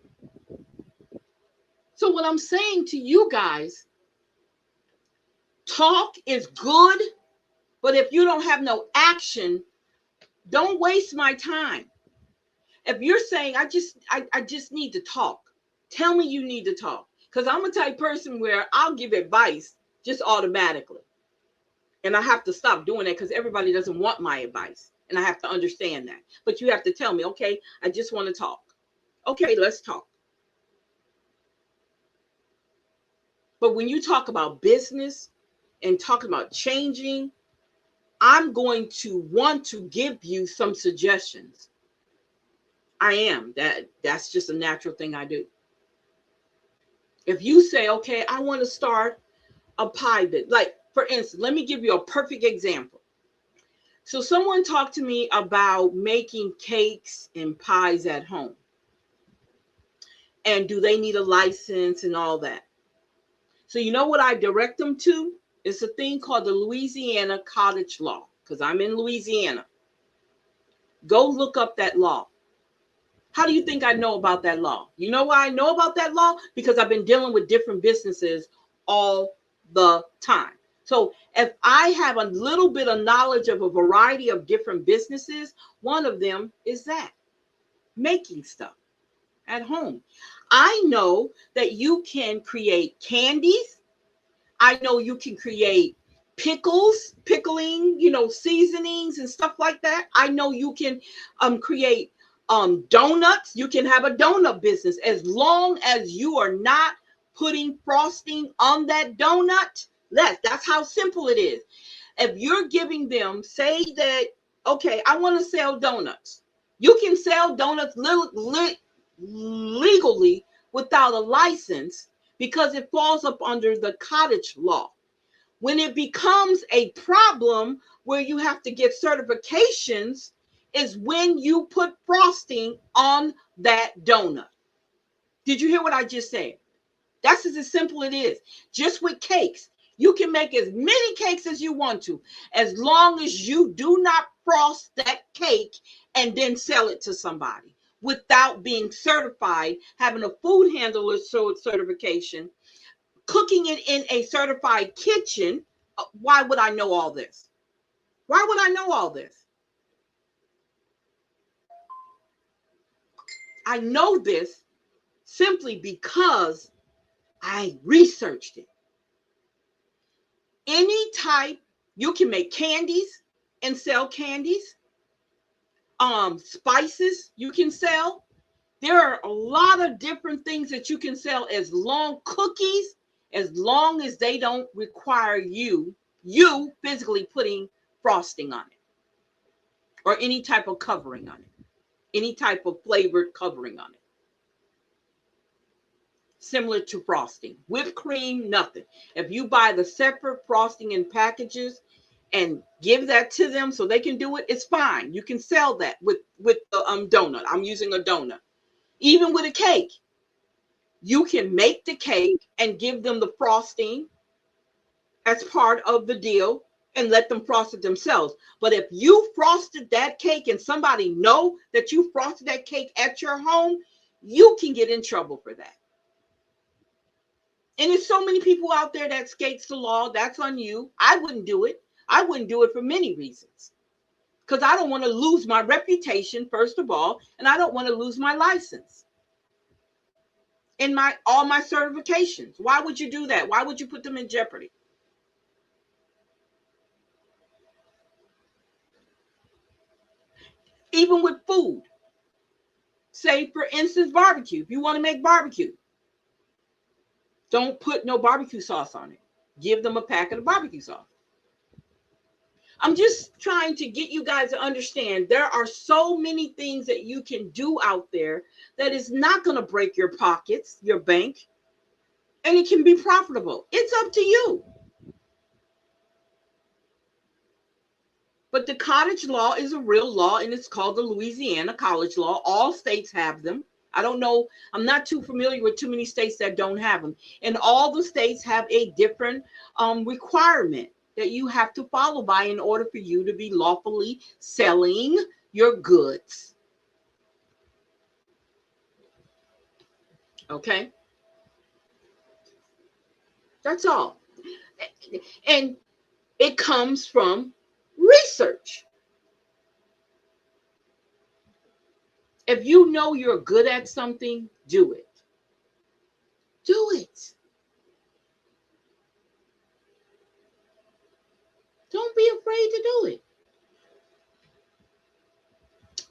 So what I'm saying to you guys, talk is good, but if you don't have no action, don't waste my time. If you're saying I just need to talk, tell me you need to talk. Because I'm a type person where I'll give advice just automatically. And I have to stop doing that because everybody doesn't want my advice. And I have to understand that. But you have to tell me, okay, I just want to talk. Okay, let's talk. But when you talk about business and talking about changing, I'm going to want to give you some suggestions. I am. That's just a natural thing I do. If you say, okay, I want to start a pie bit, like for instance, let me give you a perfect example. So someone talked to me about making cakes and pies at home. And do they need a license and all that? So you know what I direct them to? It's a thing called the Louisiana Cottage Law, because I'm in Louisiana. Go look up that law. How do you think I know about that law? You know why I know about that law? Because I've been dealing with different businesses all the time. So if I have a little bit of knowledge of a variety of different businesses, one of them is that, making stuff at home. I know that you can create candies. I know you can create pickling, seasonings and stuff like that. I know you can create donuts. You can have a donut business as long as you are not putting frosting on that donut. That's how simple it is. If you're giving them, say that, okay, I want to sell donuts. You can sell donuts legally without a license because it falls up under the cottage law. When it becomes a problem where you have to get certifications is when you put frosting on that donut. Did you hear what I just said? That's as simple it is. Just with cakes, you can make as many cakes as you want to, as long as you do not frost that cake and then sell it to somebody without being certified, having a food handler certification, cooking it in a certified kitchen. Why would I know all this? Why would I know all this? I know this simply because I researched it. Any type, you can make candies and sell candies. Spices you can sell. There are a lot of different things that you can sell cookies, as long as they don't require you physically putting frosting on it or any type of covering on it, any type of flavored covering on it. Similar to frosting, whipped cream, nothing. If you buy the separate frosting in packages and give that to them so they can do it, it's fine. You can sell that with the donut. I'm using a donut. Even with a cake, you can make the cake and give them the frosting as part of the deal and let them frost it themselves. But if you frosted that cake and somebody know that you frosted that cake at your home, you can get in trouble for that. And there's so many people out there that skates the law. That's on you. I wouldn't do it. I wouldn't do it for many reasons. Because I don't want to lose my reputation, first of all, and I don't want to lose my license and all my certifications. Why would you do that? Why would you put them in jeopardy? Even with food. Say, for instance, barbecue. If you want to make barbecue, don't put no barbecue sauce on it. Give them a packet of barbecue sauce. I'm just trying to get you guys to understand there are so many things that you can do out there that is not going to break your pockets, your bank, and it can be profitable. It's up to you. But the cottage law is a real law, and it's called the Louisiana College Law. All states have them. I don't know. I'm not too familiar with too many states that don't have them. And all the states have a different requirement that you have to follow by in order for you to be lawfully selling your goods. Okay? That's all. And it comes from research. If you know you're good at something, do it. Do it. Don't be afraid to do it.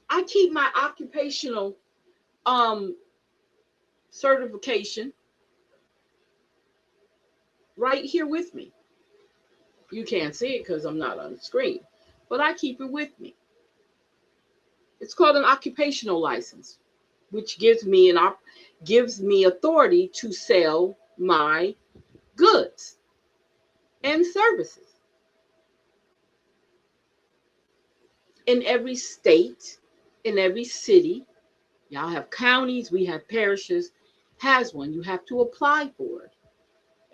I keep my occupational certification right here with me. You can't see it because I'm not on the screen, but I keep it with me. It's called an occupational license, which gives me authority to sell my goods and services. In every state, in every city, y'all have counties, we have parishes, has one. You have to apply for it.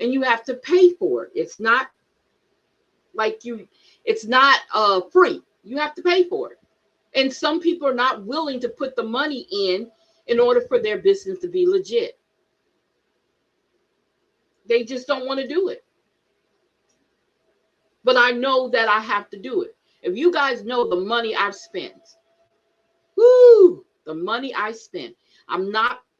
And you have to pay for it. It's not free. You have to pay for it. And some people are not willing to put the money in order for their business to be legit. They just don't want to do it. But I know that I have to do it. If you guys know the money I've spent, the money I spent, I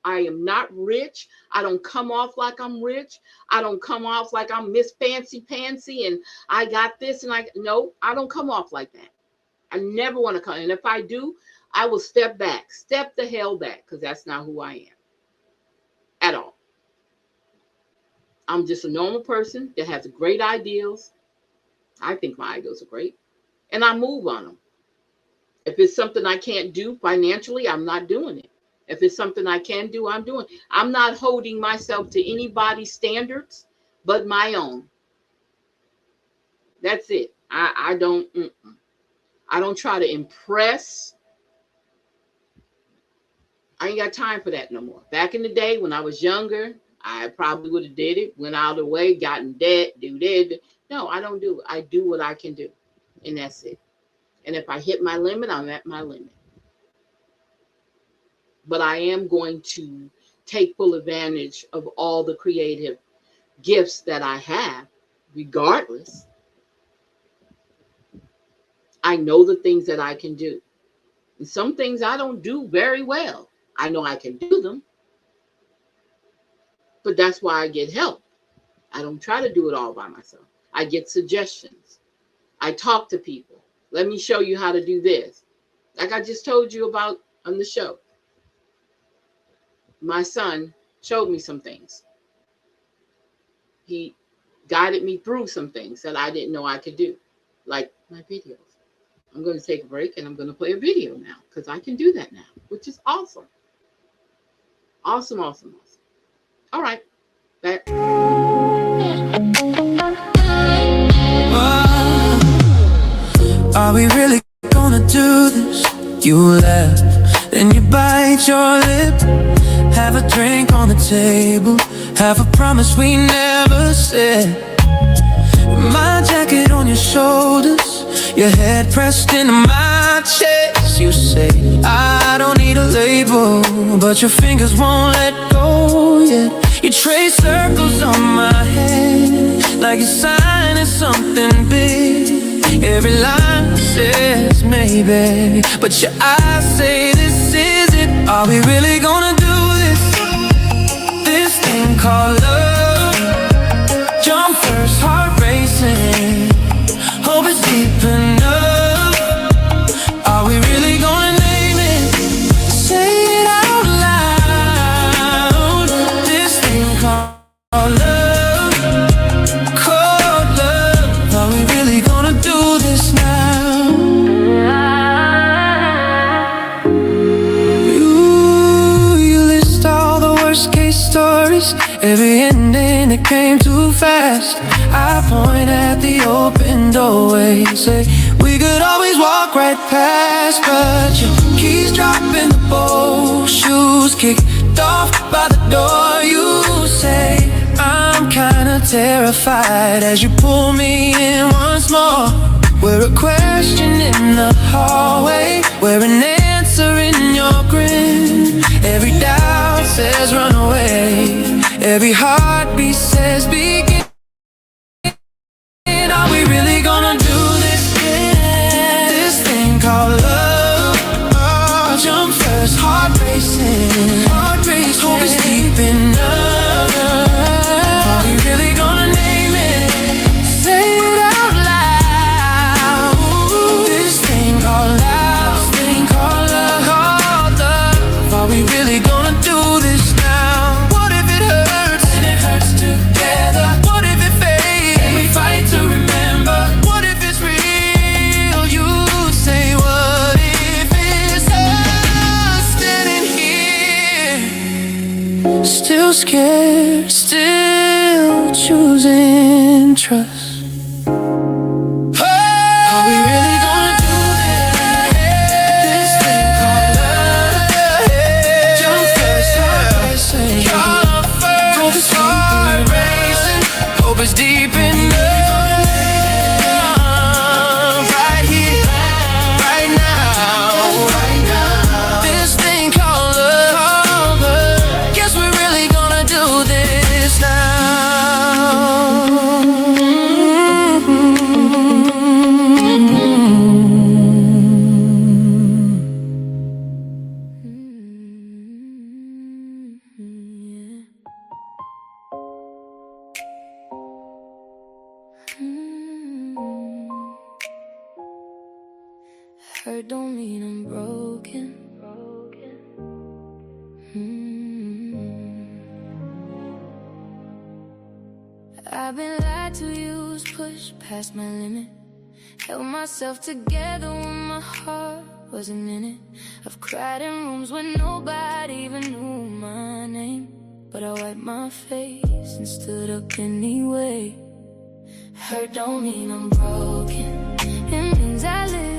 am not rich. I don't come off like I'm rich. I don't come off like I'm Miss Fancy Pansy and I got this and no, I don't come off like that. I never want to come. And if I do, I will step the hell back, because that's not who I am at all. I'm just a normal person that has great ideals. I think my ideals are great. And I move on them. If it's something I can't do financially, I'm not doing it. If it's something I can do, I'm doing it. I'm not holding myself to anybody's standards but my own. That's it. I don't try to impress. I ain't got time for that no more. Back in the day when I was younger, I probably would have did it, went out of the way, gotten dead, do that. No, I don't do it. I do what I can do, and that's it. And if I hit my limit, I'm at my limit. But I am going to take full advantage of all the creative gifts that I have, regardless. I know the things that I can do. And some things I don't do very well. I know I can do them. But that's why I get help. I don't try to do it all by myself. I get suggestions. I talk to people. Let me show you how to do this. Like I just told you about on the show. My son showed me some things. He guided me through some things that I didn't know I could do, like my videos. I'm going to take a break and I'm going to play a video now because I can do that now, which is awesome. Awesome, awesome, awesome. All right. Back. Are we really gonna do this? You laugh, then you bite your lip. Have a drink on the table, have a promise we never said. My jacket on your shoulders, your head pressed into my chest. You say, I don't need a label, but your fingers won't let go yet. You trace circles on my head, like you're signing something big. Every line says maybe, but your eyes say this is it. Are we really gonna do this? This thing called love. Jump first, heart racing, hope it's deep enough. Are we really gonna name it? Say it out loud. This thing called love, cold love. Are we really gonna do this now? Every ending that came too fast. I point at the open doorway, say we could always walk right past, but your keys dropping the bowl, shoes kicked off by the door. You say I'm kinda terrified as you pull me in once more. We're a question in the hallway, we're an answer in your grin. Every doubt says run away, every heartbeat says begin. Are we really gonna do this again? This thing called love. Oh, jump first, heart racing, hope is deep enough. Are we really gonna name it? Say it out loud. This thing called love, Are we really gonna do this now? What if it hurts and it hurts together? What if it fades and we fight to remember? What if it's real? You say what if it's us standing here, still scared, still choosing trust? Are we really gonna do this thing called love? Jump first, heart racing, hope is deep enough. Right here, right now. This thing called love. Guess we're really gonna do this Hurt don't mean I'm broken. I've been lied to, used, pushed past my limit. Held myself together when my heart wasn't in it. I've cried in rooms where nobody even knew my name, but I wiped my face and stood up anyway. Hurt don't mean I'm broken. It means I lived.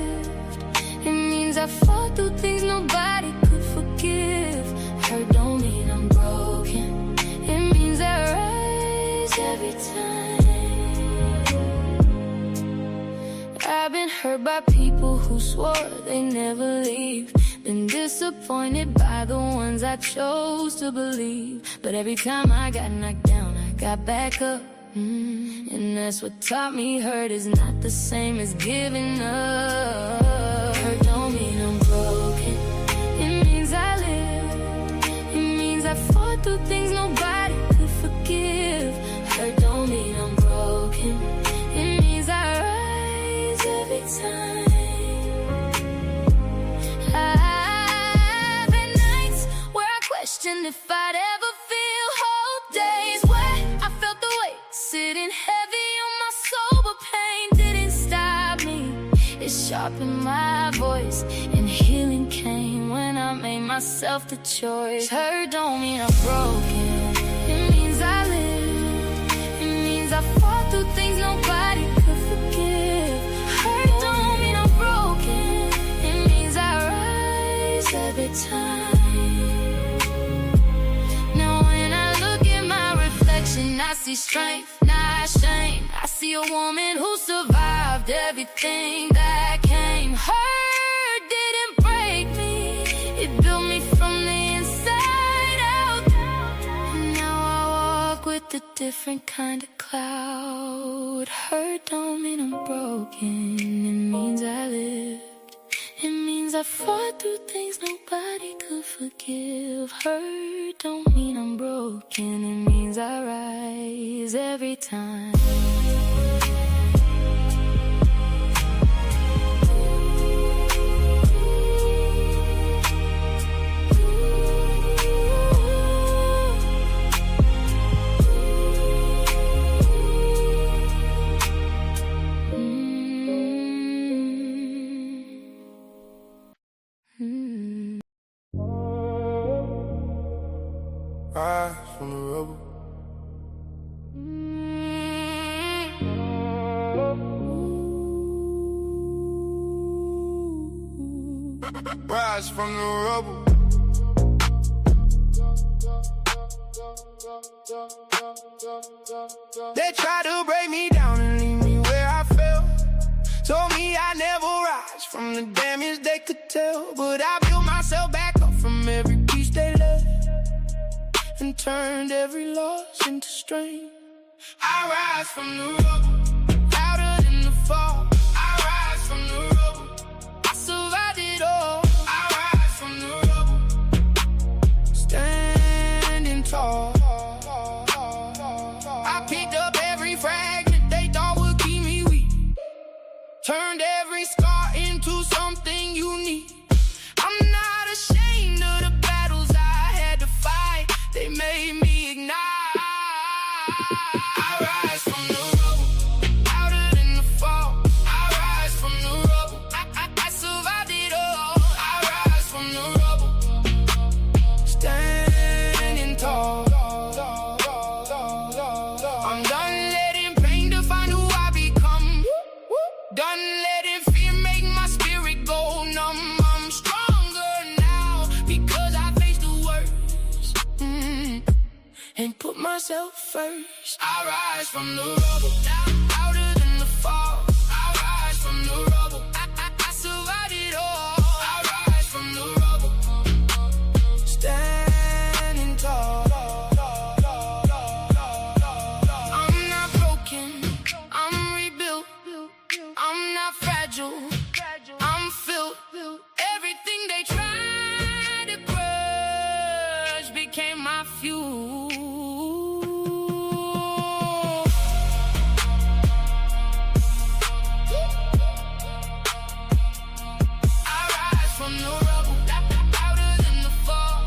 It means I fought through things nobody could forgive. Hurt don't mean I'm broken. It means I rise every time. I've been hurt by people who swore they never leave. Been disappointed by the ones I chose to believe. But every time I got knocked down, I got back up. And that's what taught me hurt is not the same as giving up. Hurt don't mean I'm broken. It means I live. It means I fought through things nobody could forgive. Hurt don't mean I'm broken. It means I rise every time. I've had nights where I questioned if I'd ever feel whole. Days where I felt the weight sitting heavy on my soul, but pain didn't stop me. It sharpened my voice, and healing came when I made myself the choice. Hurt don't mean I'm broken. It means I live. It means I fought through things nobody could forgive. Hurt don't mean I'm broken. It means I rise every time. Now when I look at my reflection, I see strength, not shame. I see a woman who survived everything that came. Hurt didn't break me, it built me from the inside out. And now I walk with a different kind of cloud. Hurt don't mean I'm broken. It means I lived. It means I fought through things nobody could forgive. Hurt don't mean I'm broken. It means I rise every time. Rise from the rubble, rise from the rubble. They tried to break me down and leave me where I fell. Told me I never rise from the damage they could tell. But I built myself back up from every piece they left, and turned every loss into strength. I rise from the rubble, louder than the fall. I rise from the rubble, I survived it all. I rise from the rubble, standing tall. I picked up every fragment they thought would keep me weak, turned every scar into something unique. I'm not ashamed of the battles I had to fight. They made me ignite. I rise from the rubble, louder than the fall. I rise from the rubble, I survived it all. I rise from the rubble, standing tall. I'm done letting pain define who I become. Done letting fear make my spirit go numb. I'm stronger now because I faced the worst, and put myself first. I rise from the rubble, louder than the fall. I rise from the rubble, I survived it all. I rise from the rubble, standing tall. I'm not broken, I'm rebuilt. I'm not fragile, I'm filled. Everything they tried to crush became my fuel. I rise from the rubble, louder than the fall.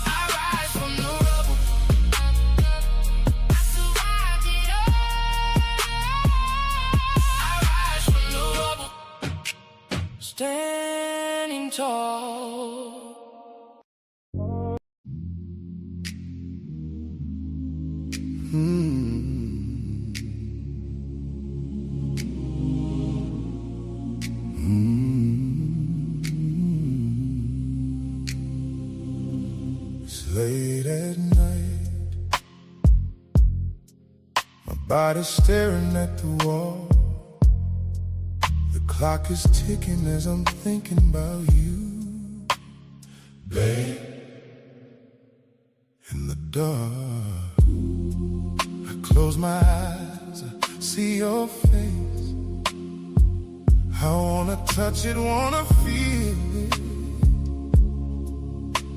I rise from the rubble, I survived it all. I rise from the rubble, standing tall. It's late at night, my body's staring at the wall. The clock is ticking as I'm thinking about you, babe. In the dark, I close my eyes, I see your face. I wanna touch it, wanna feel it,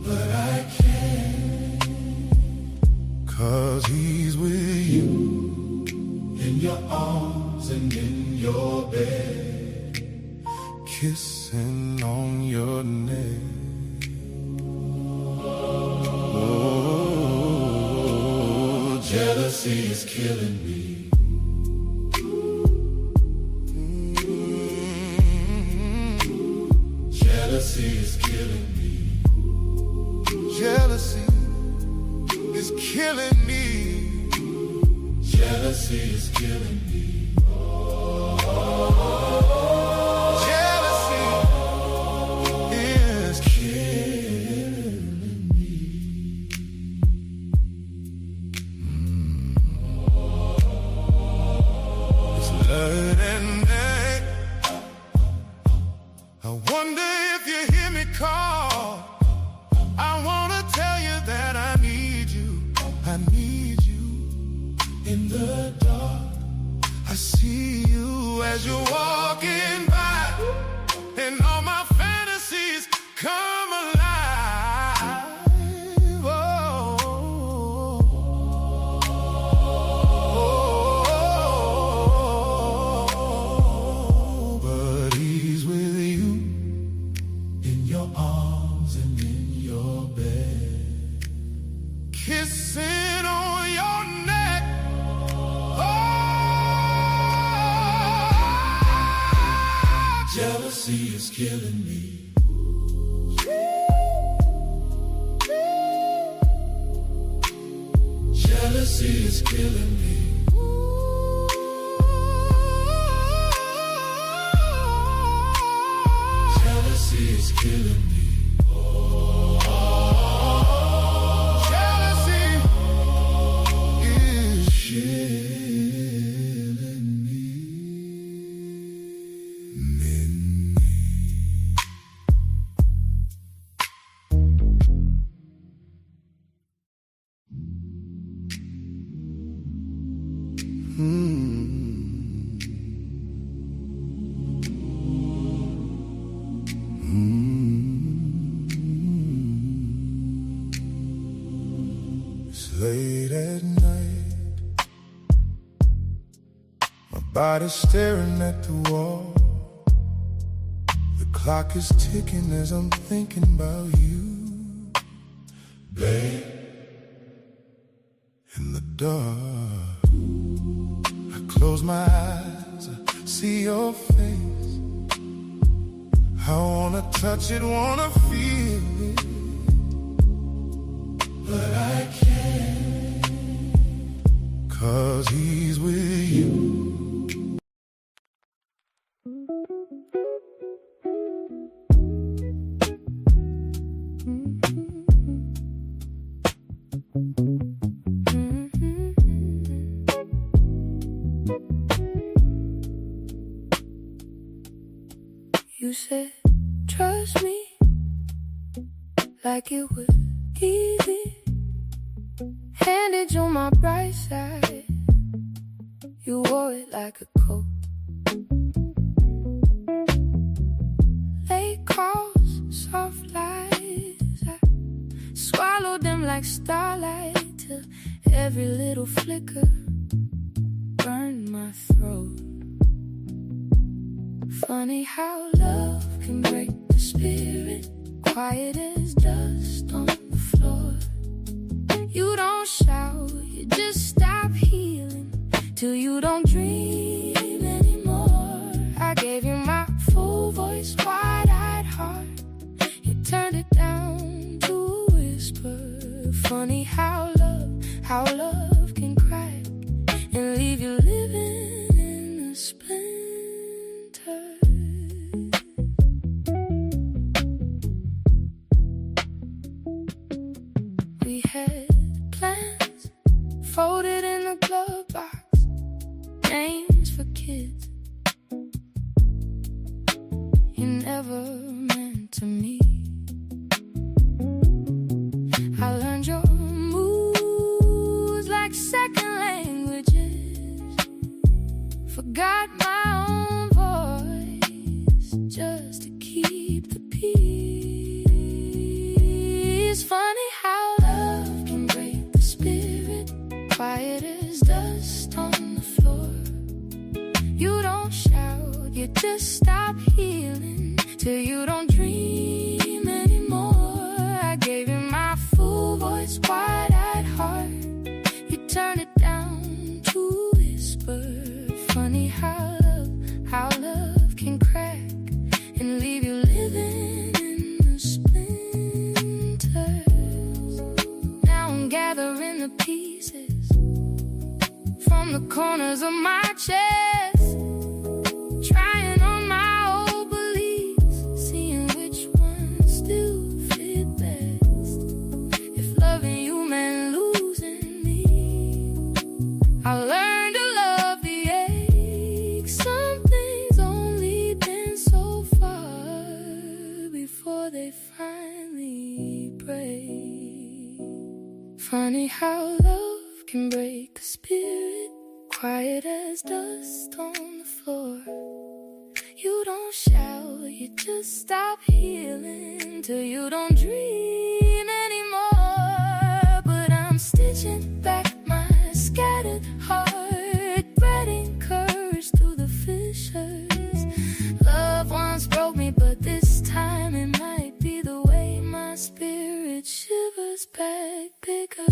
but I can't, 'cause he's with you, in your arms and in your bed, kissing on your neck. Oh, jealousy is killing me. Jealousy is killing me. Jealousy is killing me. Jealousy is killing me. Jealousy is killing me. It's late at night. I wonder if you hear me call. I wanna tell you that I need you. I need you in the dark. I see you as you're walking by, and all my fantasies come alive. But he's with you, in your arms and in your bed, kissing on your neck. Jealousy is killing me. Jealousy is killing me. killing me. Jealousy is killing me. It's late at night, my body's staring at the wall. The clock is ticking as I'm thinking about you, babe. In the dark, I close my eyes, I see your face. I wanna touch it, wanna feel it, but I can't, 'cause he's with you. You said, trust me, like it was easy. Handed you my bright side, you wore it like a coat. Late calls, soft lies, I swallowed them like starlight, till every little flicker burned my throat. Funny how love can break the spirit, quiet as dust on the floor. You don't shout, you just stop healing, till you don't dream anymore. I gave you my full voice, wide-eyed heart, you turned it down to a whisper. Funny how love can crack and leave you living in a splinters. We had plans folded in a glove box, names for kids you never meant to me. I learned your moves like second languages, forgot my own voice just to keep the peace. Funny how love can break the spirit, quiet as dust on the floor. You don't shout, you just stop healing, till you don't dream anymore. I gave you my full voice, wide-eyed heart, you turned it down to a whisper. Funny how love can crack and leave you living in the splinters. Now I'm gathering the pieces from the corners of my chest, trying on my old beliefs, seeing which ones still fit best. If loving you meant losing me, I learned to love the ache. Some things only been so far before they finally break. Funny how love can break a spirit, quiet as dust on the floor. You don't shout, you just stop healing, till you don't dream anymore. But I'm stitching back my scattered heart, spreading courage through the fissures. Love once broke me, but this time it might be the way my spirit shivers back bigger.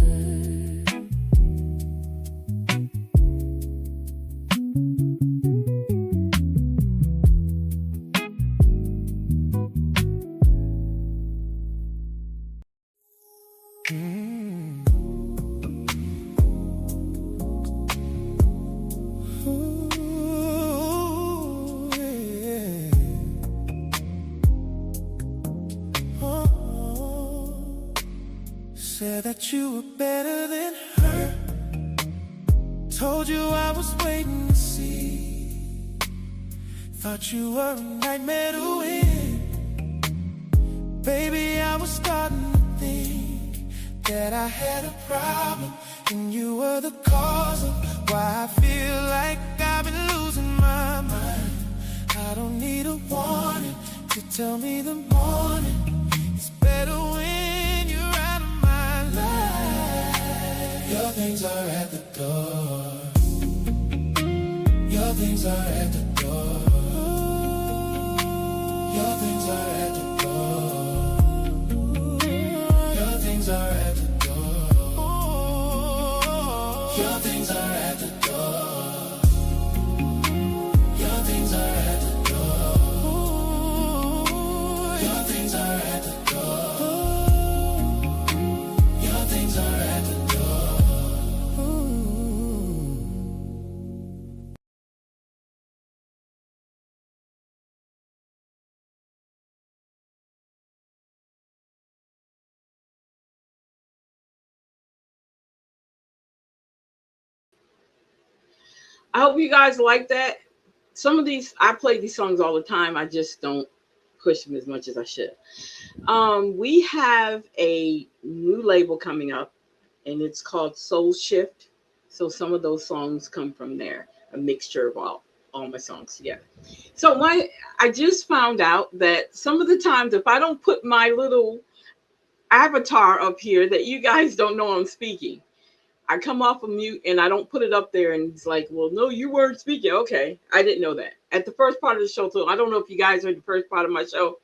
that you were better than her. Told you I was waiting to see. Thought you were a nightmare to win. Baby, I was starting to think that I had a problem, and you were the cause of why I feel like I've been losing my mind. I don't need a warning to tell me the morning is better when you're out of my life. Your things are at the door. Your things are at the door. Your things are at the door. Your things are at the door. Your things are at the door. Your things are at the door. Your things are at the door. Your things are at the door. I hope you guys like that. Some of these, I play these songs all the time. I just don't push them as much as I should. We have a new label coming up, and it's called Soul Shift. So some of those songs come from there, a mixture of all my songs together. So I just found out that some of the times if I don't put my little avatar up here, that you guys don't know I'm speaking. I come off of mute and I don't put it up there, and it's like, well, no, you weren't speaking. Okay, I didn't know that. At the first part of the show, too, I don't know if you guys heard the first part of my show.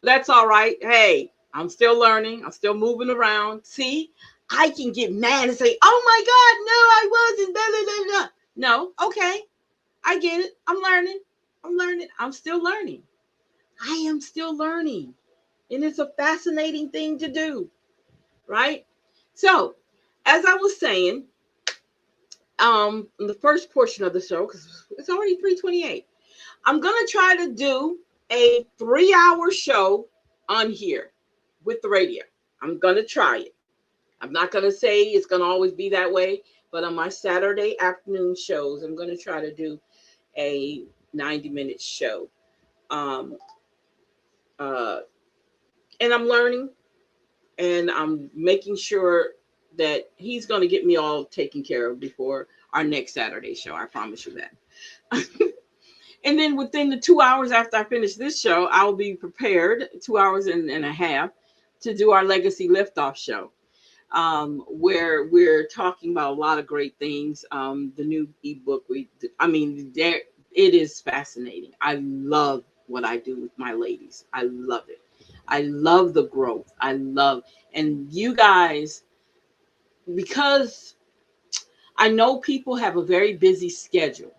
That's all right. Hey, I'm still learning. I'm still moving around. See, I can get mad and say, oh my God, no, I wasn't. Blah, blah, blah, blah. No, okay, I get it. I'm learning. I'm still learning. I am still learning. And it's a fascinating thing to do, right? So, as I was saying, in the first portion of the show, because it's already 3:28, I'm gonna try to do a 3-hour show on here with the radio. I'm gonna try it. I'm not gonna say it's gonna always be that way, but on my Saturday afternoon shows, I'm gonna try to do a 90-minute show. Um, uh, and I'm learning, and I'm making sure that he's going to get me all taken care of before our next Saturday show. I promise you that. And then within the 2 hours after I finish this show, I'll be prepared, 2 hours and a half, to do our Legacy Liftoff show, where we're talking about a lot of great things. The new ebook, it is fascinating. I love what I do with my ladies. I love it. I love the growth. And you guys, because I know people have a very busy schedule,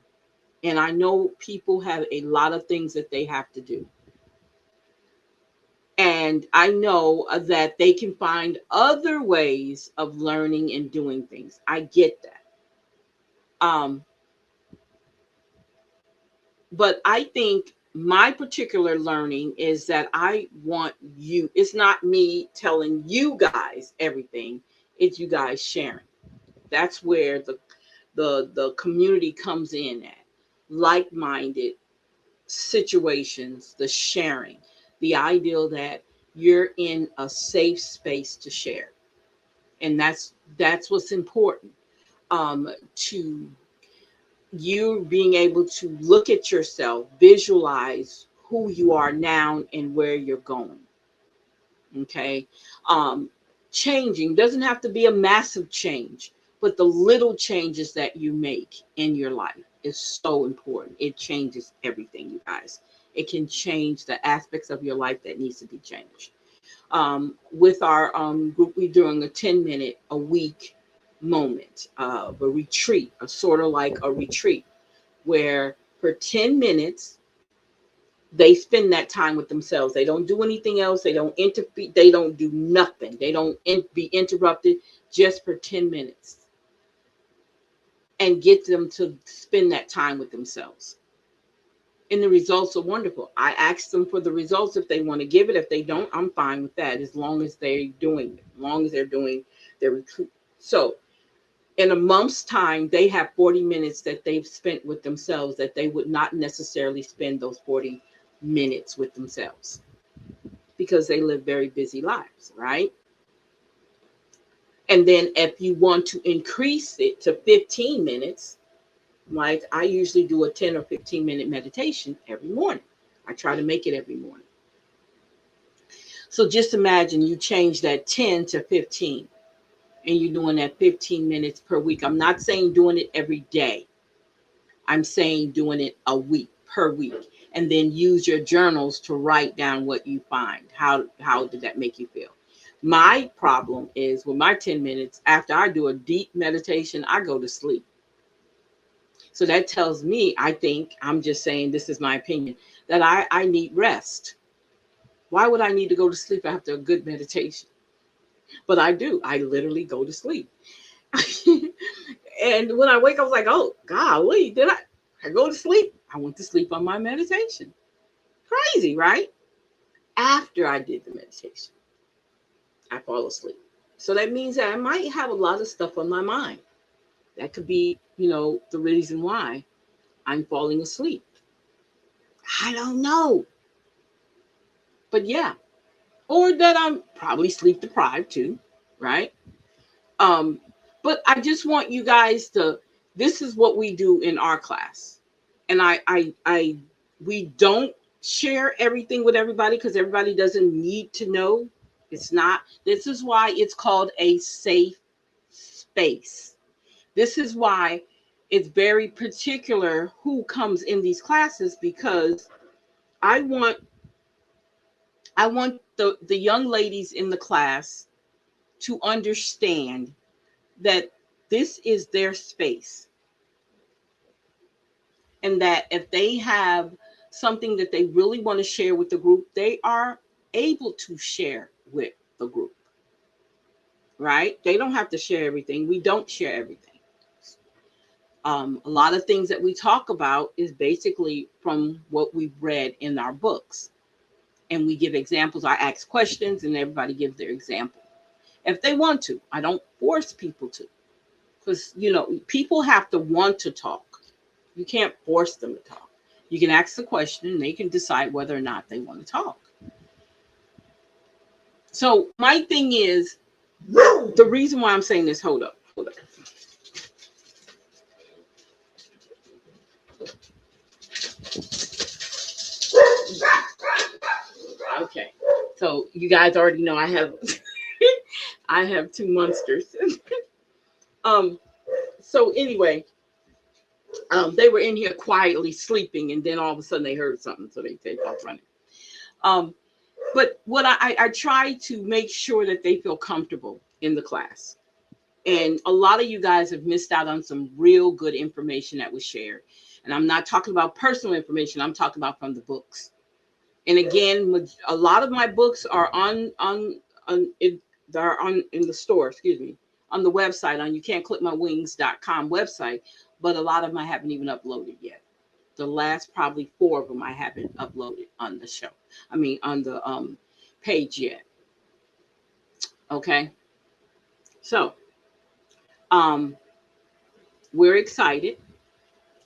and I know people have a lot of things that they have to do. And I know that they can find other ways of learning and doing things. I get that. But I think my particular learning is that I want you, it's not me telling you guys everything, it's you guys sharing. That's where the community comes in at. Like-minded situations, the sharing, the ideal that you're in a safe space to share. And that's what's important, to you being able to look at yourself, visualize who you are now and where you're going. Okay. Changing doesn't have to be a massive change, but the little changes that you make in your life is so important. It changes everything, you guys. It can change the aspects of your life that needs to be changed. With our group, we're doing a 10-minute a week moment, a retreat, a sort of like a retreat, where for 10 minutes they spend that time with themselves. They don't do anything else. They don't interfere. They don't do nothing. They don't be interrupted, just for 10 minutes, and get them to spend that time with themselves. And the results are wonderful. I ask them for the results if they want to give it. If they don't, I'm fine with that, as long as they're doing it, as long as they're doing They're recruit. So in a month's time, they have 40 minutes that they've spent with themselves that they would not necessarily spend those 40 minutes with themselves because they live very busy lives, right? And then if you want to increase it to 15 minutes, like I usually do a 10 or 15-minute meditation every morning. I try to make it every morning. So just imagine you change that 10 to 15 and you're doing that 15 minutes per week. I'm not saying doing it every day. I'm saying doing it a week, per week. And then use your journals to write down what you find. How did that make you feel? My problem is with my 10 minutes, after I do a deep meditation, I go to sleep. So that tells me, I think, I'm just saying, this is my opinion, that I need rest. Why would I need to go to sleep after a good meditation? But I do. I literally go to sleep. And when I wake up, I was like, oh, golly, did I go to sleep? I went to sleep on my meditation. Crazy, right? After I did the meditation, I fall asleep. So that means that I might have a lot of stuff on my mind. That could be, the reason why I'm falling asleep. I don't know. But yeah. Or that I'm probably sleep deprived too, right? But I just want you guys to, this is what we do in our class. And we don't share everything with everybody because everybody doesn't need to know. It's not, this is why it's called a safe space. This is why it's very particular who comes in these classes, because I want the young ladies in the class to understand that this is their space, and that if they have something that they really want to share with the group, they are able to share with the group, right? They don't have to share everything. We don't share everything. A lot of things that we talk about is basically from what we've read in our books, and we give examples. I ask questions and everybody gives their example if they want to. I don't force people to, because people have to want to talk. You can't force them to talk. You can ask the question and they can decide whether or not they want to talk. So my thing is, the reason why I'm saying this, hold up. Okay. So you guys already know I have I have two monsters. So anyway, they were in here quietly sleeping, and then all of a sudden they heard something, so they take off running. But what I try to make sure that they feel comfortable in the class. And a lot of you guys have missed out on some real good information that was shared. And I'm not talking about personal information. I'm talking about from the books. And again, a lot of my books are in the store, on the website, on youcan'tclipmywings.com website, but a lot of them I haven't even uploaded yet. The last probably 4 of them I haven't uploaded on the show. On the page yet. Okay. So, we're excited.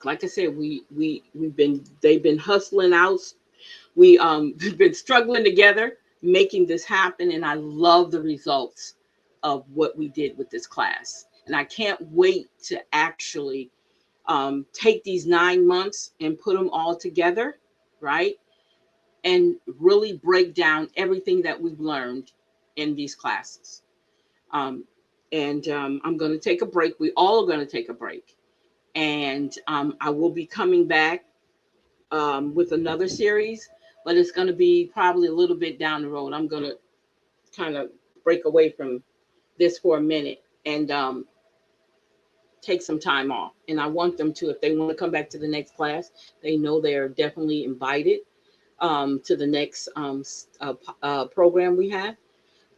Like I said, they've been hustling out. We've been struggling together, making this happen, and I love the results of what we did with this class. And I can't wait to actually take these 9 months and put them all together, right? And really break down everything that we've learned in these classes. I'm going to take a break. We all are going to take a break. And I will be coming back with another series, but it's going to be probably a little bit down the road. I'm going to kind of break away from this for a minute and take some time off. And I want them to, if they want to come back to the next class, they know they are definitely invited to the next program we have.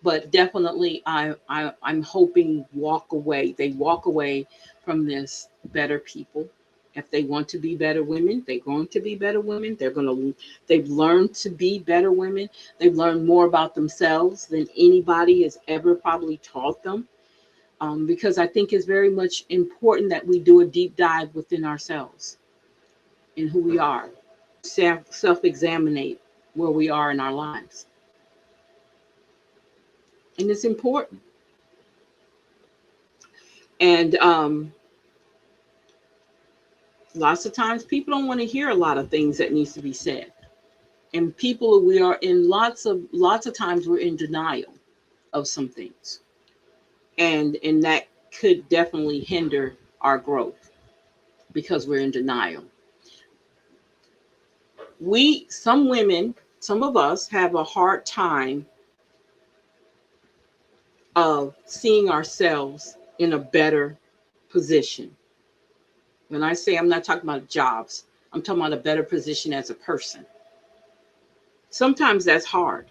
But definitely, I'm hoping they walk away from this better people. If they want to be better women, they're going to be better women. They've learned to be better women. They've learned more about themselves than anybody has ever probably taught them. because I think it's very much important that we do a deep dive within ourselves and who we are, self-examine where we are in our lives. And it's important. And lots of times people don't want to hear a lot of things that needs to be said. And people, we are in lots of times we're in denial of some things. And that could definitely hinder our growth because we're in denial. Some women, some of us have a hard time of seeing ourselves in a better position. When I say, I'm not talking about jobs, I'm talking about a better position as a person. Sometimes that's hard.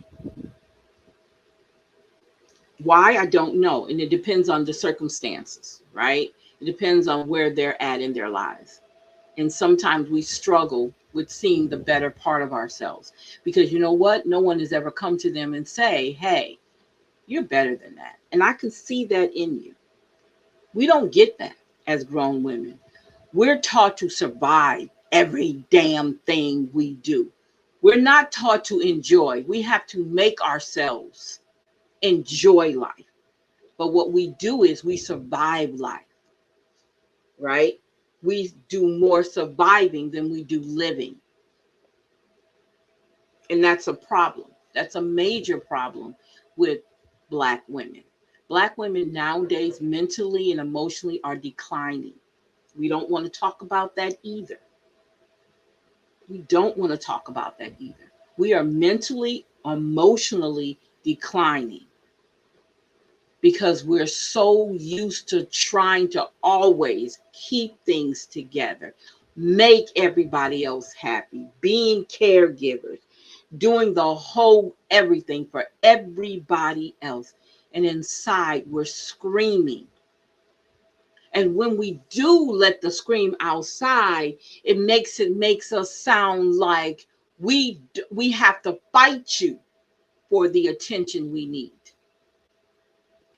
Why? I don't know. And it depends on the circumstances, right? It depends on where they're at in their lives. And sometimes we struggle with seeing the better part of ourselves because you know what? No one has ever come to them and say, hey, you're better than that. And I can see that in you. We don't get that as grown women. We're taught to survive every damn thing we do. We're not taught to enjoy. We have to make ourselves enjoy life. But what we do is we survive life, right? We do more surviving than we do living. And that's a problem. That's a major problem with Black women. Black women nowadays mentally and emotionally are declining. We don't want to talk about that either. We don't want to talk about that either. We are mentally, emotionally declining because we're so used to trying to always keep things together, make everybody else happy, being caregivers, doing the whole everything for everybody else. And inside, we're screaming. And when we do let the scream outside, it makes us sound like we have to fight you for the attention we need.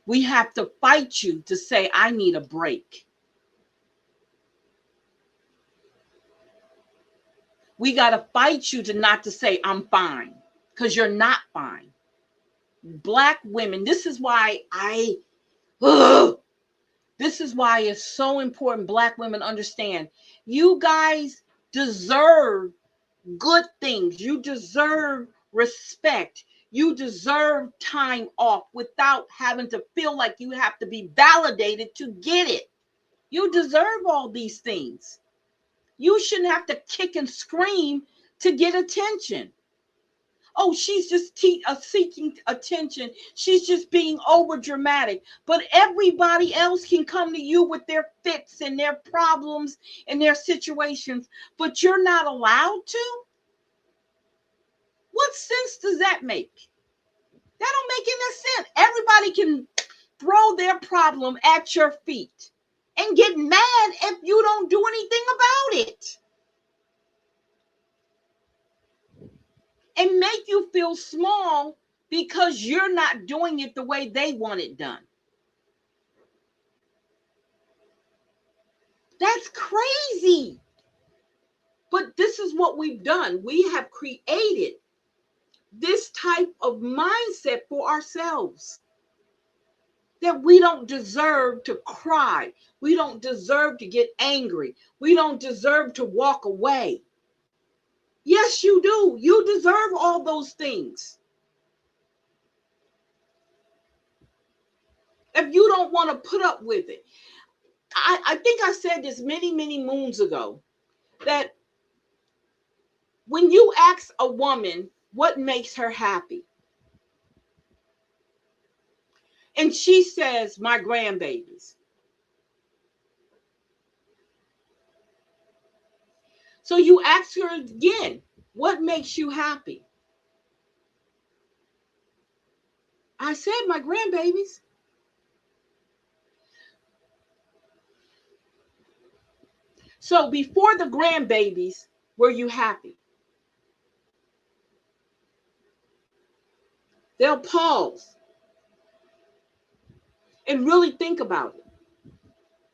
We have to fight you to say, I need a break. We got to fight you to not to say, I'm fine, because you're not fine. Black women, this is why this is why it's so important Black women understand. You guys deserve good things. You deserve respect. You deserve time off without having to feel like you have to be validated to get it. You deserve all these things. You shouldn't have to kick and scream to get attention. Oh, she's just seeking attention. She's just being over dramatic. But everybody else can come to you with their fits and their problems and their situations, but you're not allowed to? What sense does that make? That don't make any sense. Everybody can throw their problem at your feet and get mad if you don't do anything about it. And make you feel small because you're not doing it the way they want it done. That's crazy. But this is what we've done. We have created this type of mindset for ourselves that we don't deserve to cry. We don't deserve to get angry. We don't deserve to walk away. Yes, you do. You deserve all those things. If you don't want to put up with it. I think I said this many, many moons ago, that when you ask a woman what makes her happy, and she says, my grandbabies. So you ask her again, what makes you happy? I said, my grandbabies. So before the grandbabies, were you happy? They'll pause. and really think about it.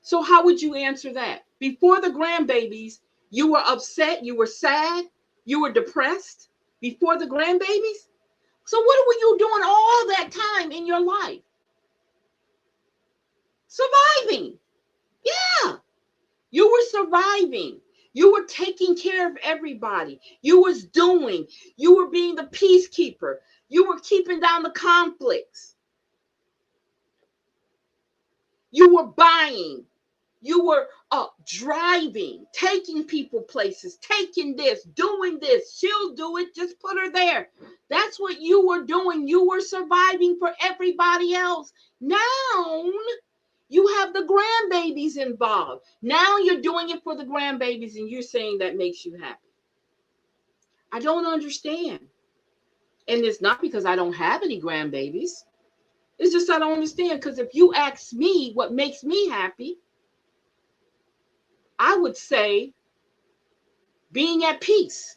So how would you answer that? Before the grandbabies, you were upset, you were sad, you were depressed before the grandbabies? So what were you doing all that time in your life? Surviving. Yeah. You were surviving. You were taking care of everybody. You was doing. You were being the peacekeeper. You were keeping down the conflicts. You were buying. You were driving, taking people places, taking this, doing this. She'll do it. Just put her there. That's what you were doing. You were surviving for everybody else. Now you have the grandbabies involved. Now you're doing it for the grandbabies and you're saying that makes you happy. I don't understand. And it's not because I don't have any grandbabies. It's just I don't understand. Because if you ask me what makes me happy, I would say being at peace.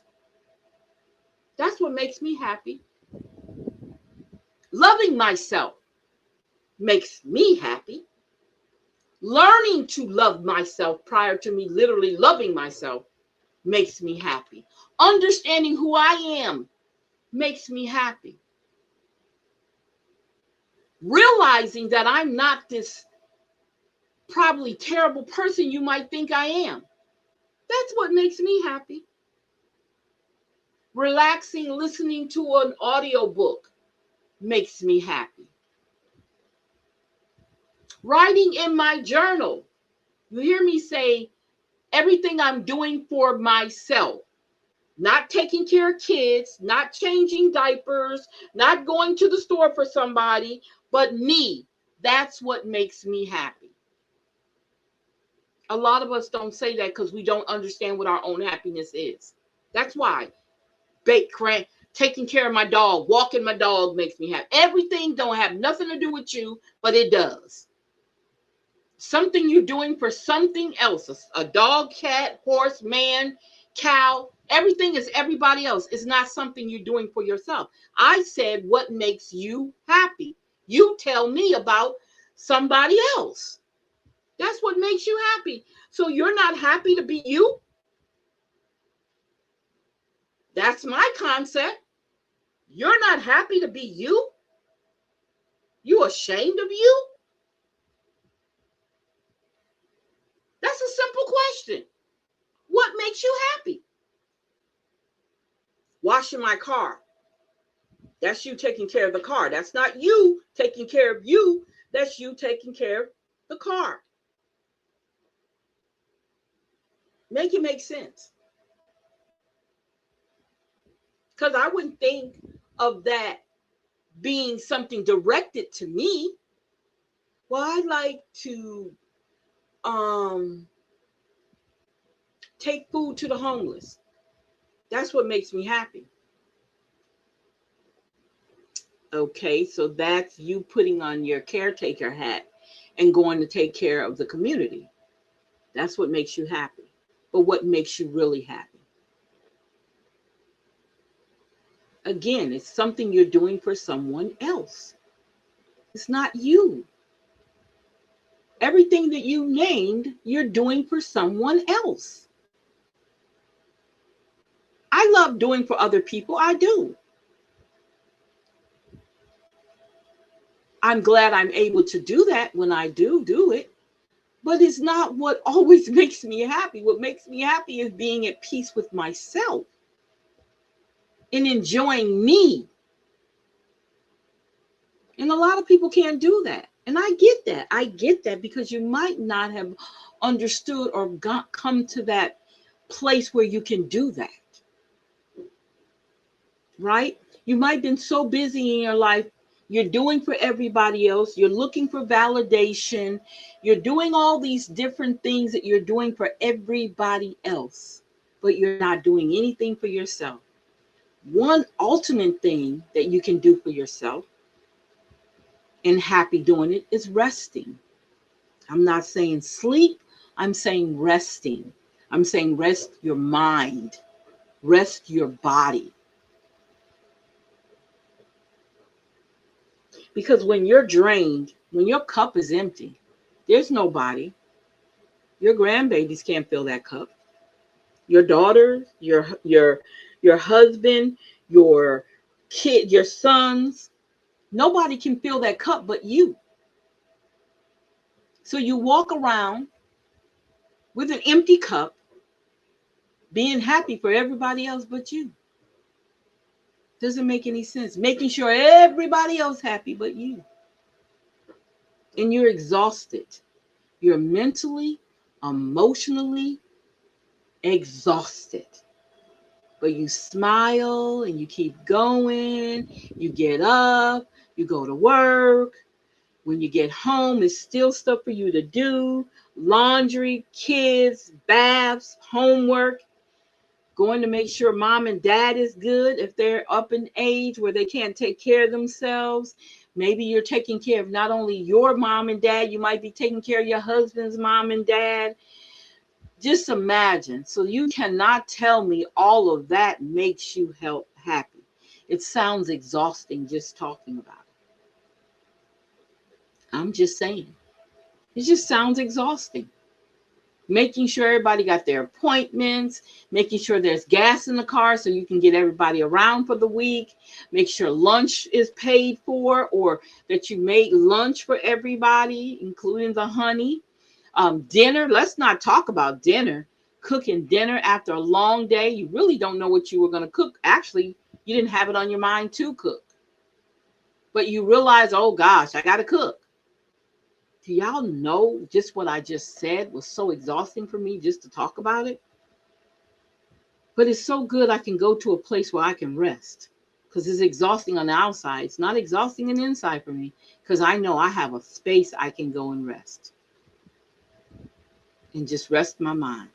That's what makes me happy. Loving myself makes me happy. Learning to love myself prior to me literally loving myself makes me happy. Understanding who I am makes me happy. Realizing that I'm not this probably terrible person you might think I am. That's what makes me happy. Relaxing, listening to an audiobook makes me happy. Writing in my journal. You hear me say everything I'm doing for myself. Not taking care of kids, not changing diapers, not going to the store for somebody, but me. That's what makes me happy. A lot of us don't say that because we don't understand what our own happiness is. That's why taking care of my dog, walking my dog makes me happy. Everything don't have nothing to do with you, but it does. Something you're doing for something else. A dog, cat, horse, man, cow. Everything is everybody else. It's not something you're doing for yourself. I said, what makes you happy? You tell me about somebody else. That's what makes you happy. So you're not happy to be you? That's my concept. You're not happy to be you? You ashamed of you? That's a simple question. What makes you happy? Washing my car. That's you taking care of the car. That's not you taking care of you. That's you taking care of the car. Make it make sense. Because I wouldn't think of that being something directed to me. Well, I like to take food to the homeless. That's what makes me happy. Okay, so that's you putting on your caretaker hat and going to take care of the community. That's what makes you happy. But what makes you really happy? Again, it's something you're doing for someone else. It's not you. Everything that you named, you're doing for someone else. I love doing for other people. I do. I'm glad I'm able to do that when I do it. But it's not what always makes me happy. What makes me happy is being at peace with myself and enjoying me. And a lot of people can't do that. And I get that. I get that because you might not have understood or come to that place where you can do that. Right? You might have been so busy in your life. You're doing for everybody else. You're looking for validation. You're doing all these different things that you're doing for everybody else, but you're not doing anything for yourself. One ultimate thing that you can do for yourself and happy doing it is resting. I'm not saying sleep. I'm saying resting. I'm saying rest your mind, rest your body. Because when you're drained, When your cup is empty, there's nobody. Your grandbabies can't fill that cup. Your daughters, your husband, your kid, your sons, nobody can fill that cup but you. So you walk around with an empty cup, being happy for everybody else but you. Doesn't make any sense. Making sure everybody else happy but you. And you're exhausted. You're mentally, emotionally exhausted. But you smile and you keep going. You get up, you go to work. When you get home, there's still stuff for you to do. Laundry, kids, baths, homework. Going to make sure mom and dad is good if they're up in age where they can't take care of themselves. Maybe you're taking care of not only your mom and dad, you might be taking care of your husband's mom and dad. Just imagine. So you cannot tell me all of that makes you happy. It sounds exhausting just talking about it. I'm just saying. It just sounds exhausting. Making sure everybody got their appointments, making sure there's gas in the car so you can get everybody around for the week, make sure lunch is paid for or that you made lunch for everybody, including the honey. Dinner, let's not talk about dinner. Cooking dinner after a long day, you really don't know what you were going to cook. Actually, you didn't have it on your mind to cook. But you realize, oh gosh, I got to cook. Do y'all know just what I just said was so exhausting for me just to talk about it? But it's so good I can go to a place where I can rest because it's exhausting on the outside. It's not exhausting on the inside for me because I know I have a space I can go and rest and just rest my mind.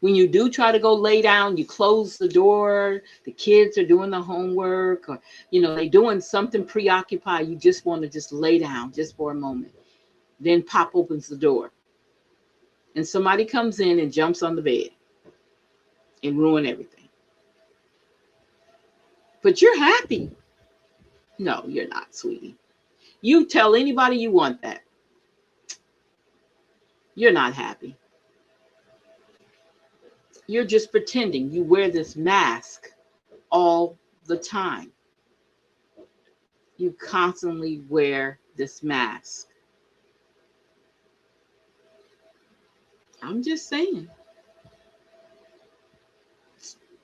When you do try to go lay down, you close the door, the kids are doing the homework, or, they're doing something preoccupied. You just want to just lay down just for a moment. Then Pop opens the door. And somebody comes in and jumps on the bed and ruin everything. But you're happy. No, you're not, sweetie. You tell anybody you want that. You're not happy. You're just pretending. You wear this mask all the time. You constantly wear this mask. I'm just saying.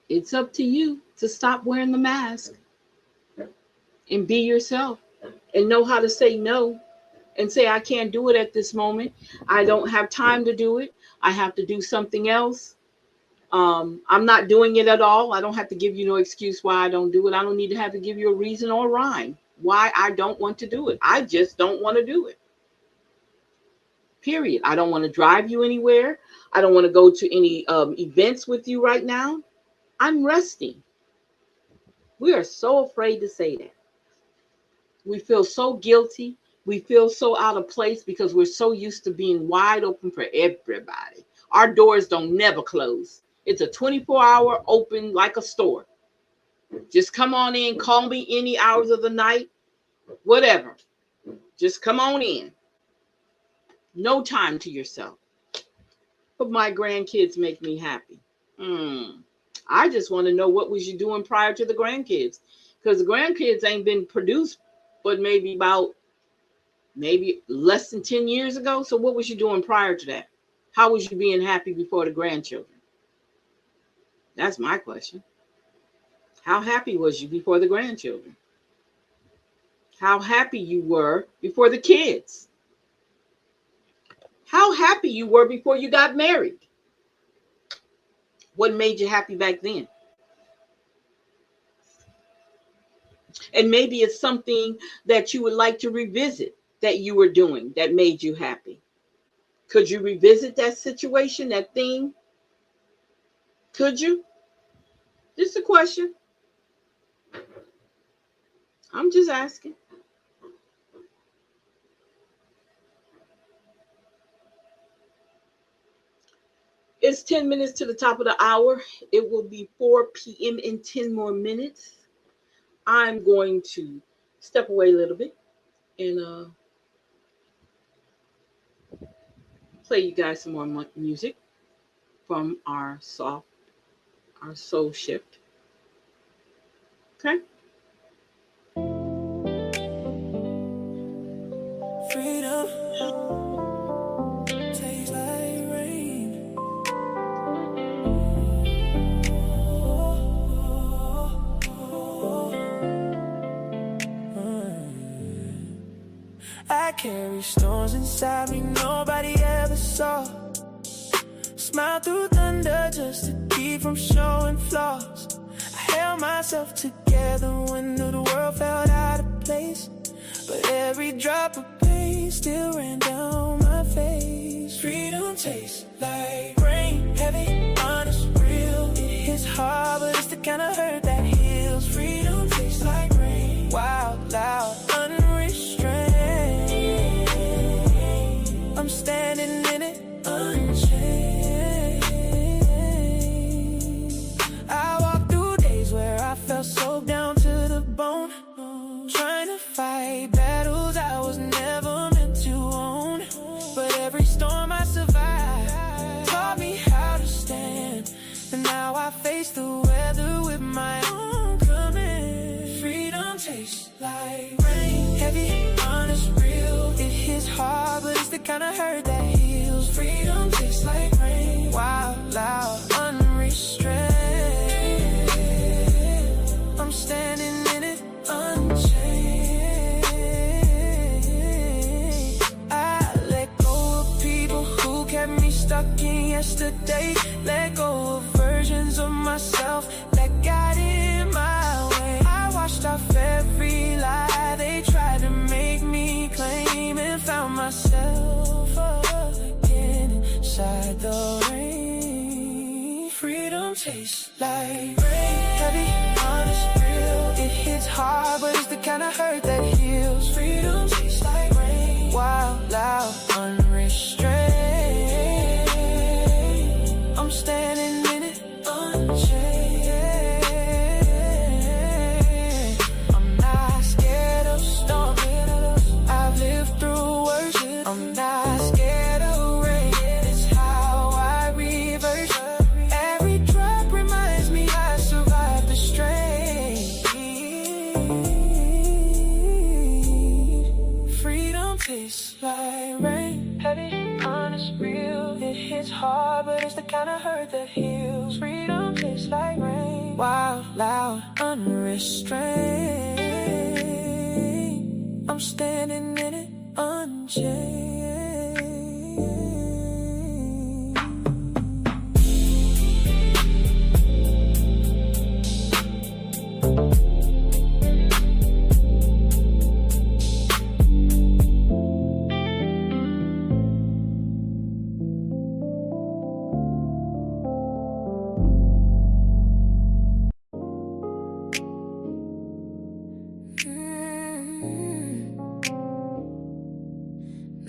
It's up to you to stop wearing the mask and be yourself and know how to say no and say, I can't do it at this moment. I don't have time to do it. I have to do something else. I'm not doing it at all. I don't have to give you no excuse why I don't do it. I don't need to have to give you a reason or a rhyme why I don't want to do it. I just don't want to do it. Period. I don't want to drive you anywhere. I don't want to go to any events with you right now. I'm resting. We are so afraid to say that. We feel so guilty. We feel so out of place because we're so used to being wide open for everybody. Our doors don't never close. It's a 24-hour open like a store. Just come on in, call me any hours of the night, whatever. Just come on in. No time to yourself. But my grandkids make me happy. I just want to know what was you doing prior to the grandkids. Because the grandkids ain't been produced but maybe less than 10 years ago. So what was you doing prior to that? How was you being happy before the grandchildren? That's my question. How happy was you before the grandchildren? How happy you were before the kids? How happy you were before you got married? What made you happy back then? And maybe it's something that you would like to revisit that you were doing that made you happy. Could you revisit that situation, that thing? Could you? Just a question. I'm just asking. It's 10 minutes to the top of the hour. It will be 4 p.m. in 10 more minutes. I'm going to step away a little bit and play you guys some more music from our soul shift. Okay. Freedom tastes like rain. I carry storms inside me nobody ever saw. Smile through thunder just to keep from showing flaws. I held myself together when the world felt out of place. But every drop of pain still ran down my face. Freedom tastes like rain, heavy, honest, real. It hits hard, but it's the kind of hurt that heals. Freedom tastes like rain, wild, loud, unrestrained. I'm standing in it, unchained. I walked through days where I felt so down to the bone, trying to fight battles I was never meant to own. But every storm I survived taught me how to stand. And now I face the weather with my own command. Freedom tastes like rain, heavy, honest, real. It hits hard, but it's the kind of hurt that heals. Freedom tastes like rain, wild, loud, unrestrained. I'm standing in it, unchained. I let go of people who kept me stuck in yesterday. Let go of versions of myself that got in my way. I washed off every lie they tried to make me claim, and found myself again inside the rain. Freedom tastes like rain, heavy, honest, real. It hits hard, but it's the kind of hurt that heals. Freedom tastes like rain, wild, loud, unrestrained. I'm standing in it, unchained. I'm not scared of storms. I've lived through worse. I'm not scared of rain. It's how I reverse. Every drop reminds me I survived the strain. Freedom tastes like rain, heavy, honest, real. It hits hard, but it's the kind of hurt that heals. Freedom tastes like rain, wild, loud, unrestrained. I'm standing in it, unchained.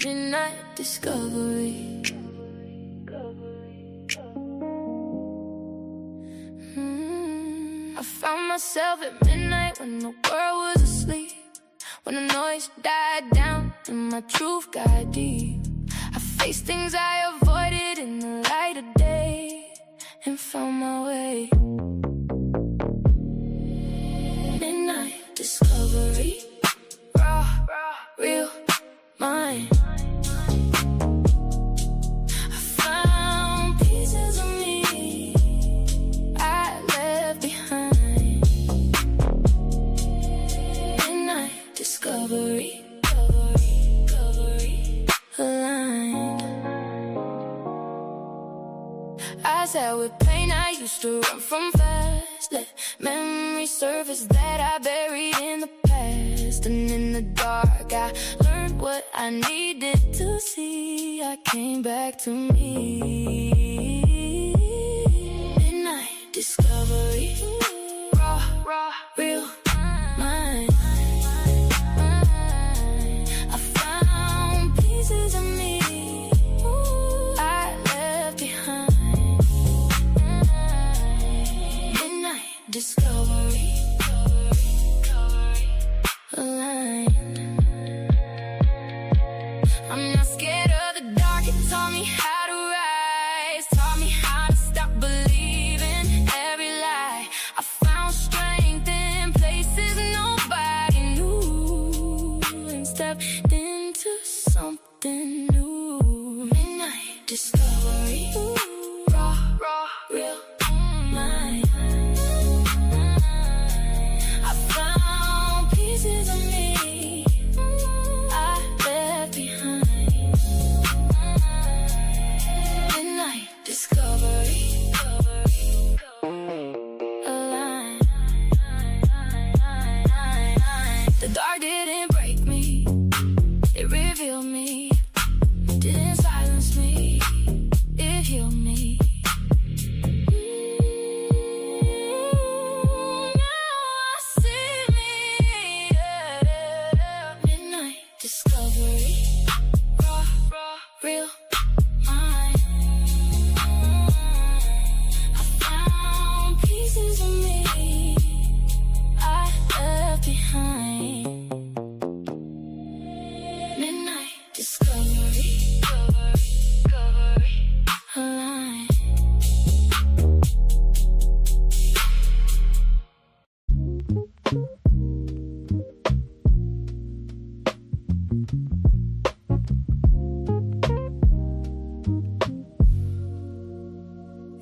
Midnight discovery. I found myself at midnight when the world was asleep, when the noise died down and my truth got deep. I faced things I avoided in the light of day and found my way. Midnight discovery. Raw, real, mine. I found pieces of me I left behind. Midnight discovery. Aligned. I sat with pain I used to run from fast. Let memories surface that I buried in the past. And in the dark I learned what I needed to see. I came back to me. Midnight discovery. Raw, real, mine. I found pieces of me I left behind. Midnight discovery. Aligned. Align. The dark didn't break me, it revealed me. Didn't silence me, it healed me. Now I see me, yeah. Midnight discovery, raw, real, mine. I found pieces of me I left behind. Midnight discovery, align.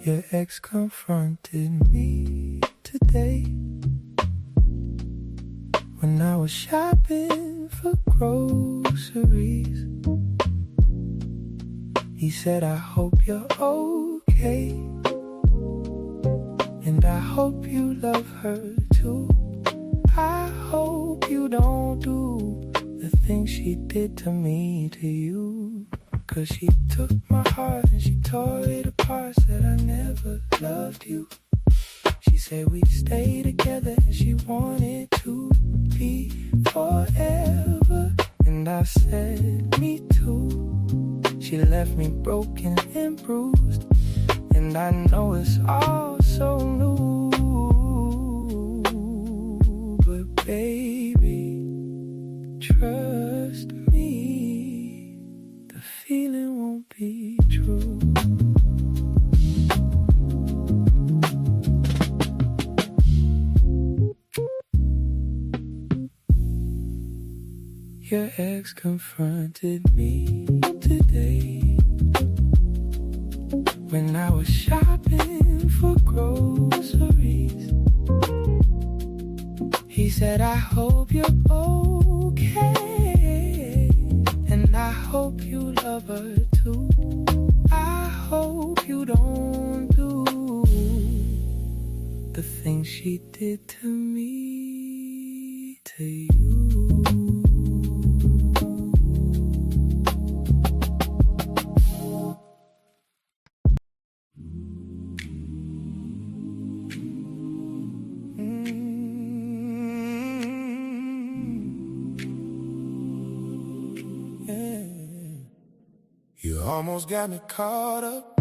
Your ex confronted me today when I was shopping for groceries. He said, I hope you're okay, and I hope you love her too. I hope you don't do the things she did to me to you. 'Cause she took my heart and she tore it apart. Said I never loved you. She said we'd stay together and she wanted to be forever. And I said me too. She left me broken and bruised, and I know it's all so new. But baby, trust me, the feeling won't be true. Your ex confronted me today when I was shopping for groceries. He said, I hope you're okay, and I hope you love her too. I hope you don't do the things she did to me to you. You almost got me caught up.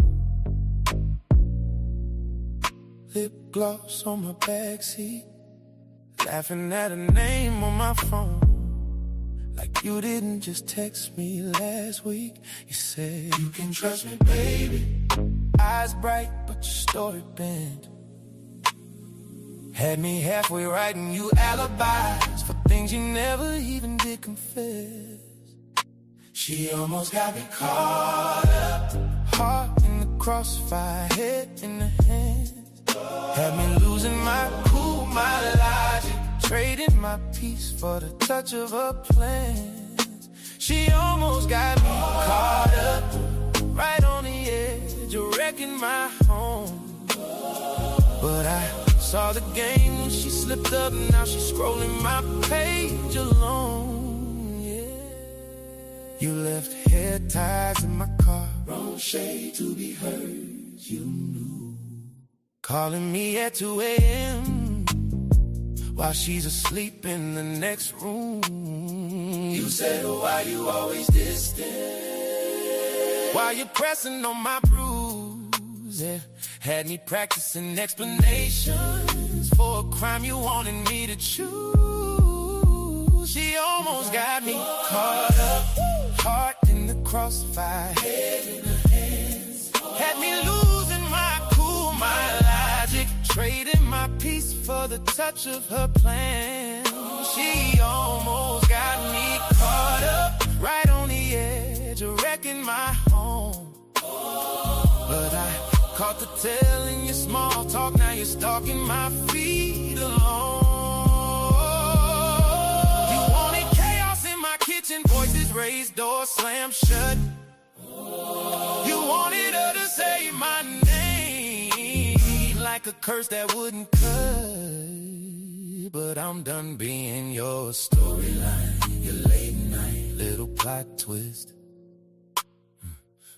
Lip gloss on my backseat, laughing at a name on my phone. Like you didn't just text me last week. You said you can trust me, baby. Eyes bright, but your story bent. Had me halfway writing you alibis for things you never even did confess. She almost got me caught up. Heart in the crossfire, head in the hands. Had me losing my cool, my logic, trading my peace for the touch of her plans. She almost got me caught up, right on the edge of wrecking my home. But I saw the game when she slipped up, and now she's scrolling my page alone. Yeah. You left hair ties in my car, wrong shade to be heard, you knew. Calling me at 2 a.m. while she's asleep in the next room. You said, oh, why you always distant? While you're pressing on my bruise, yeah. Had me practicing explanations for a crime you wanted me to choose. She almost got me caught up, heart in the crossfire, head in her hands. Had me losing my cool, my logic, trading my peace for the touch of her plan. She almost got me caught up, right on the edge of wrecking my home. But I caught the tail in your small talk, now you're stalking my feet alone. You wanted chaos in my kitchen, voices raised, doors slammed shut. You wanted her to say my name, like a curse that wouldn't cut. But I'm done being your storyline, your late night little plot twist.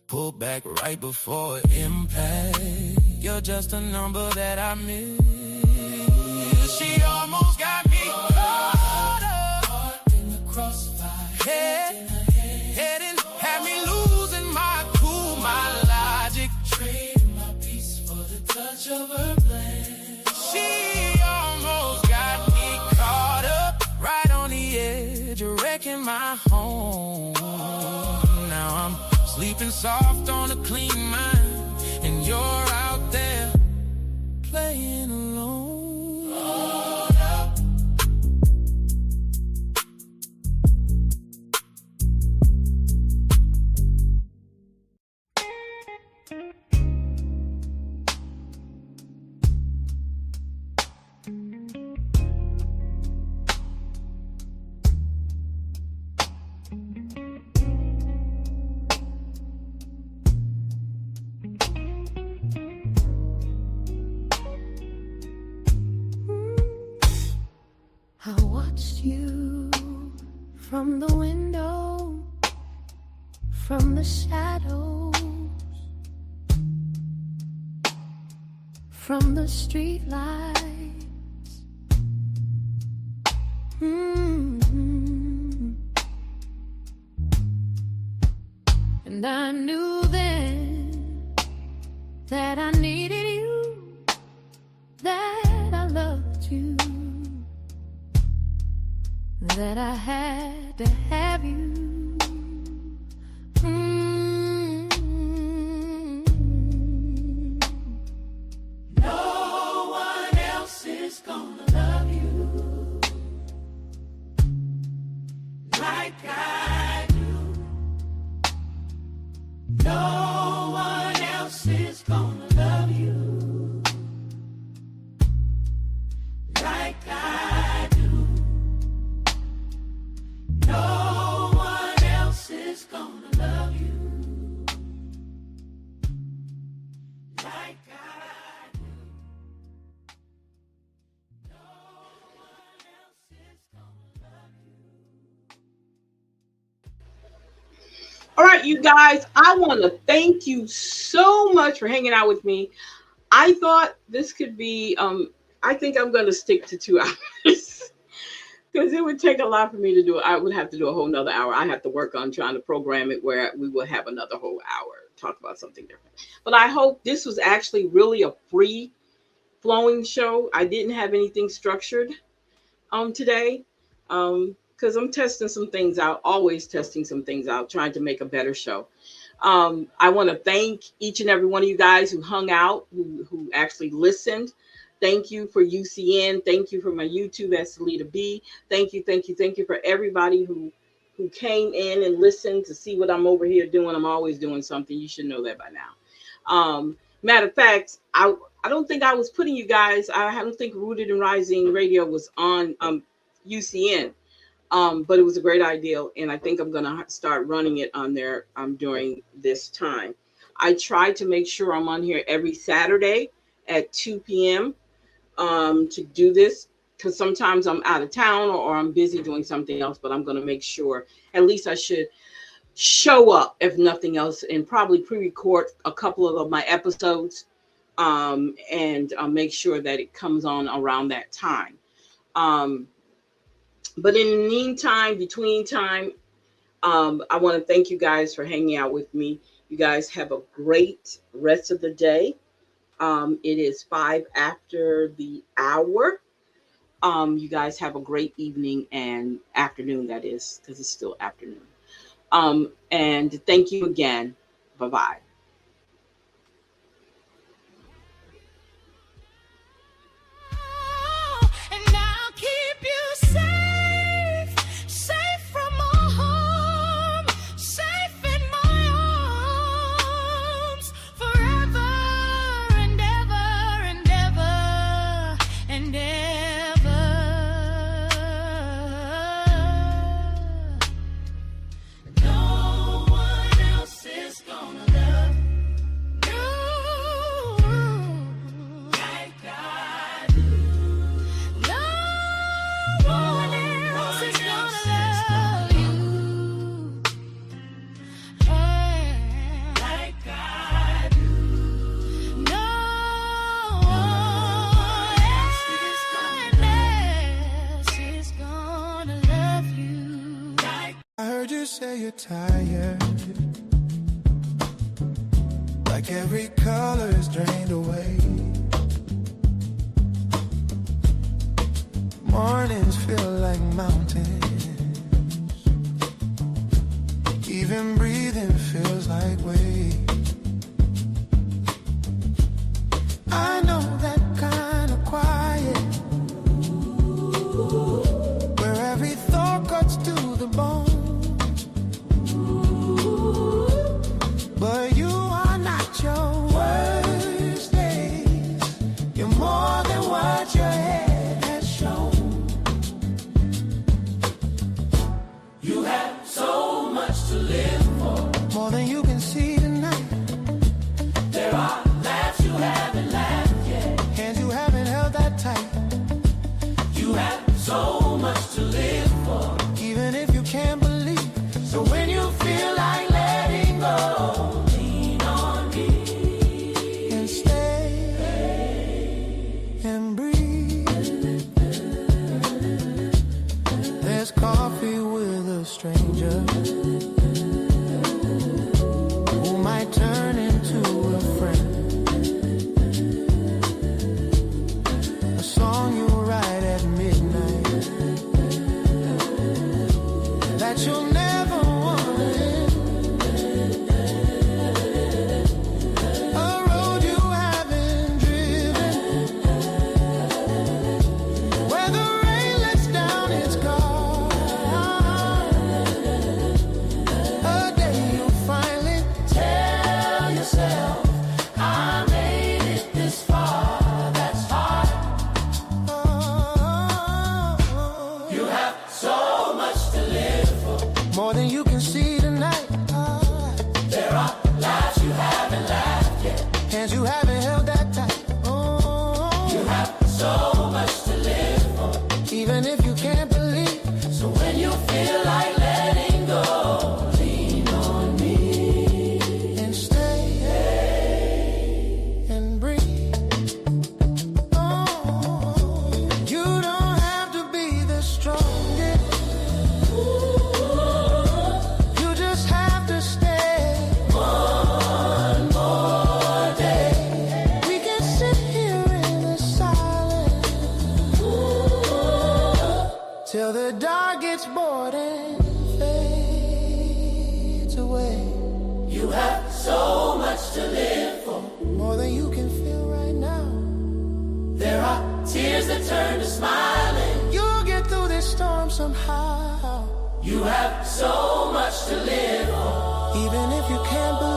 Pull back right before impact. You're just a number that I miss. She almost got me caught up in the crossfire. Heading had me losing my cool, my logic. Trading my peace for the touch of her blade. She almost got me caught up right on the edge of wrecking my home. Now I'm sleeping soft on a clean mind, and you're out there playing alone. I watched you from the window, from the shadows, from the street lights. And I knew then that I needed you, that I loved you, that I had to have you. No one else is gonna love you like I do. No one else is gonna love you like I do. No one else is gonna love you like I do. No one else is gonna love you. All right, you guys, I want to thank you so much for hanging out with me. I thought this could be, I think I'm going to stick to 2 hours because it would take a lot for me to do it. I would have to do a whole nother hour. I have to work on trying to program it where we will have another whole hour, talk about something different. But I hope this was actually really a free flowing show. I didn't have anything structured today. Because I'm testing some things out, always testing some things out, trying to make a better show. I want to thank each and every one of you guys who hung out, who actually listened. Thank you for UCN. Thank you for my YouTube at Salita B. Thank you for everybody who came in and listened to see what I'm over here doing. I'm always doing something. You should know that by now. Matter of fact, I don't think I was putting you guys, I don't think Rooted and Rising Radio was on UCN. But it was a great idea, and I think I'm going to start running it on there during this time. I try to make sure I'm on here every Saturday at 2 p.m. To do this, because sometimes I'm out of town or I'm busy doing something else, but I'm going to make sure at least I should show up, if nothing else, and probably pre-record a couple of my episodes and make sure that it comes on around that time. But in the meantime, between time, I want to thank you guys for hanging out with me. You guys have a great rest of the day. It is 5 after the hour. You guys have a great evening and afternoon, that is, because it's still afternoon. And thank you again. Bye-bye. Gonna love say you're tired, like every color is drained away. Mornings feel like mountains, even breathing feels like weight. I know that kind of quiet, where every thought cuts to the bone. But you are not your worst days. You're more than what your head has shown. You have so much to live for, more than you can see tonight. There are laughs you haven't laughed yet, hands you haven't held that tight. You have so much to live for, even if you can't believe. So when you feel like letting go, lean on me and stay and breathe. There's coffee with a stranger who might turn into a friend. A song you write at midnight that you'll never want to end. A road you haven't driven, where the rain lets down its guard. A day you'll finally tell yourself, I made it this far. That's hard. You have so much to live for, more than you can see tonight. There are laughs you haven't laughed yet, hands you haven't held that tight. You have so much to live for, even if you can't believe. So when you feel like letting go, lean on me and stay and breathe. You don't have to be the strongest, you just have to stay one more day. We can sit here in the silence till the dark gets bored and fades away. You have so much to live for, more than you can feel right now. There are tears that turn to smiling. You'll get through this storm somehow. You have so much to live for, even if you can't believe.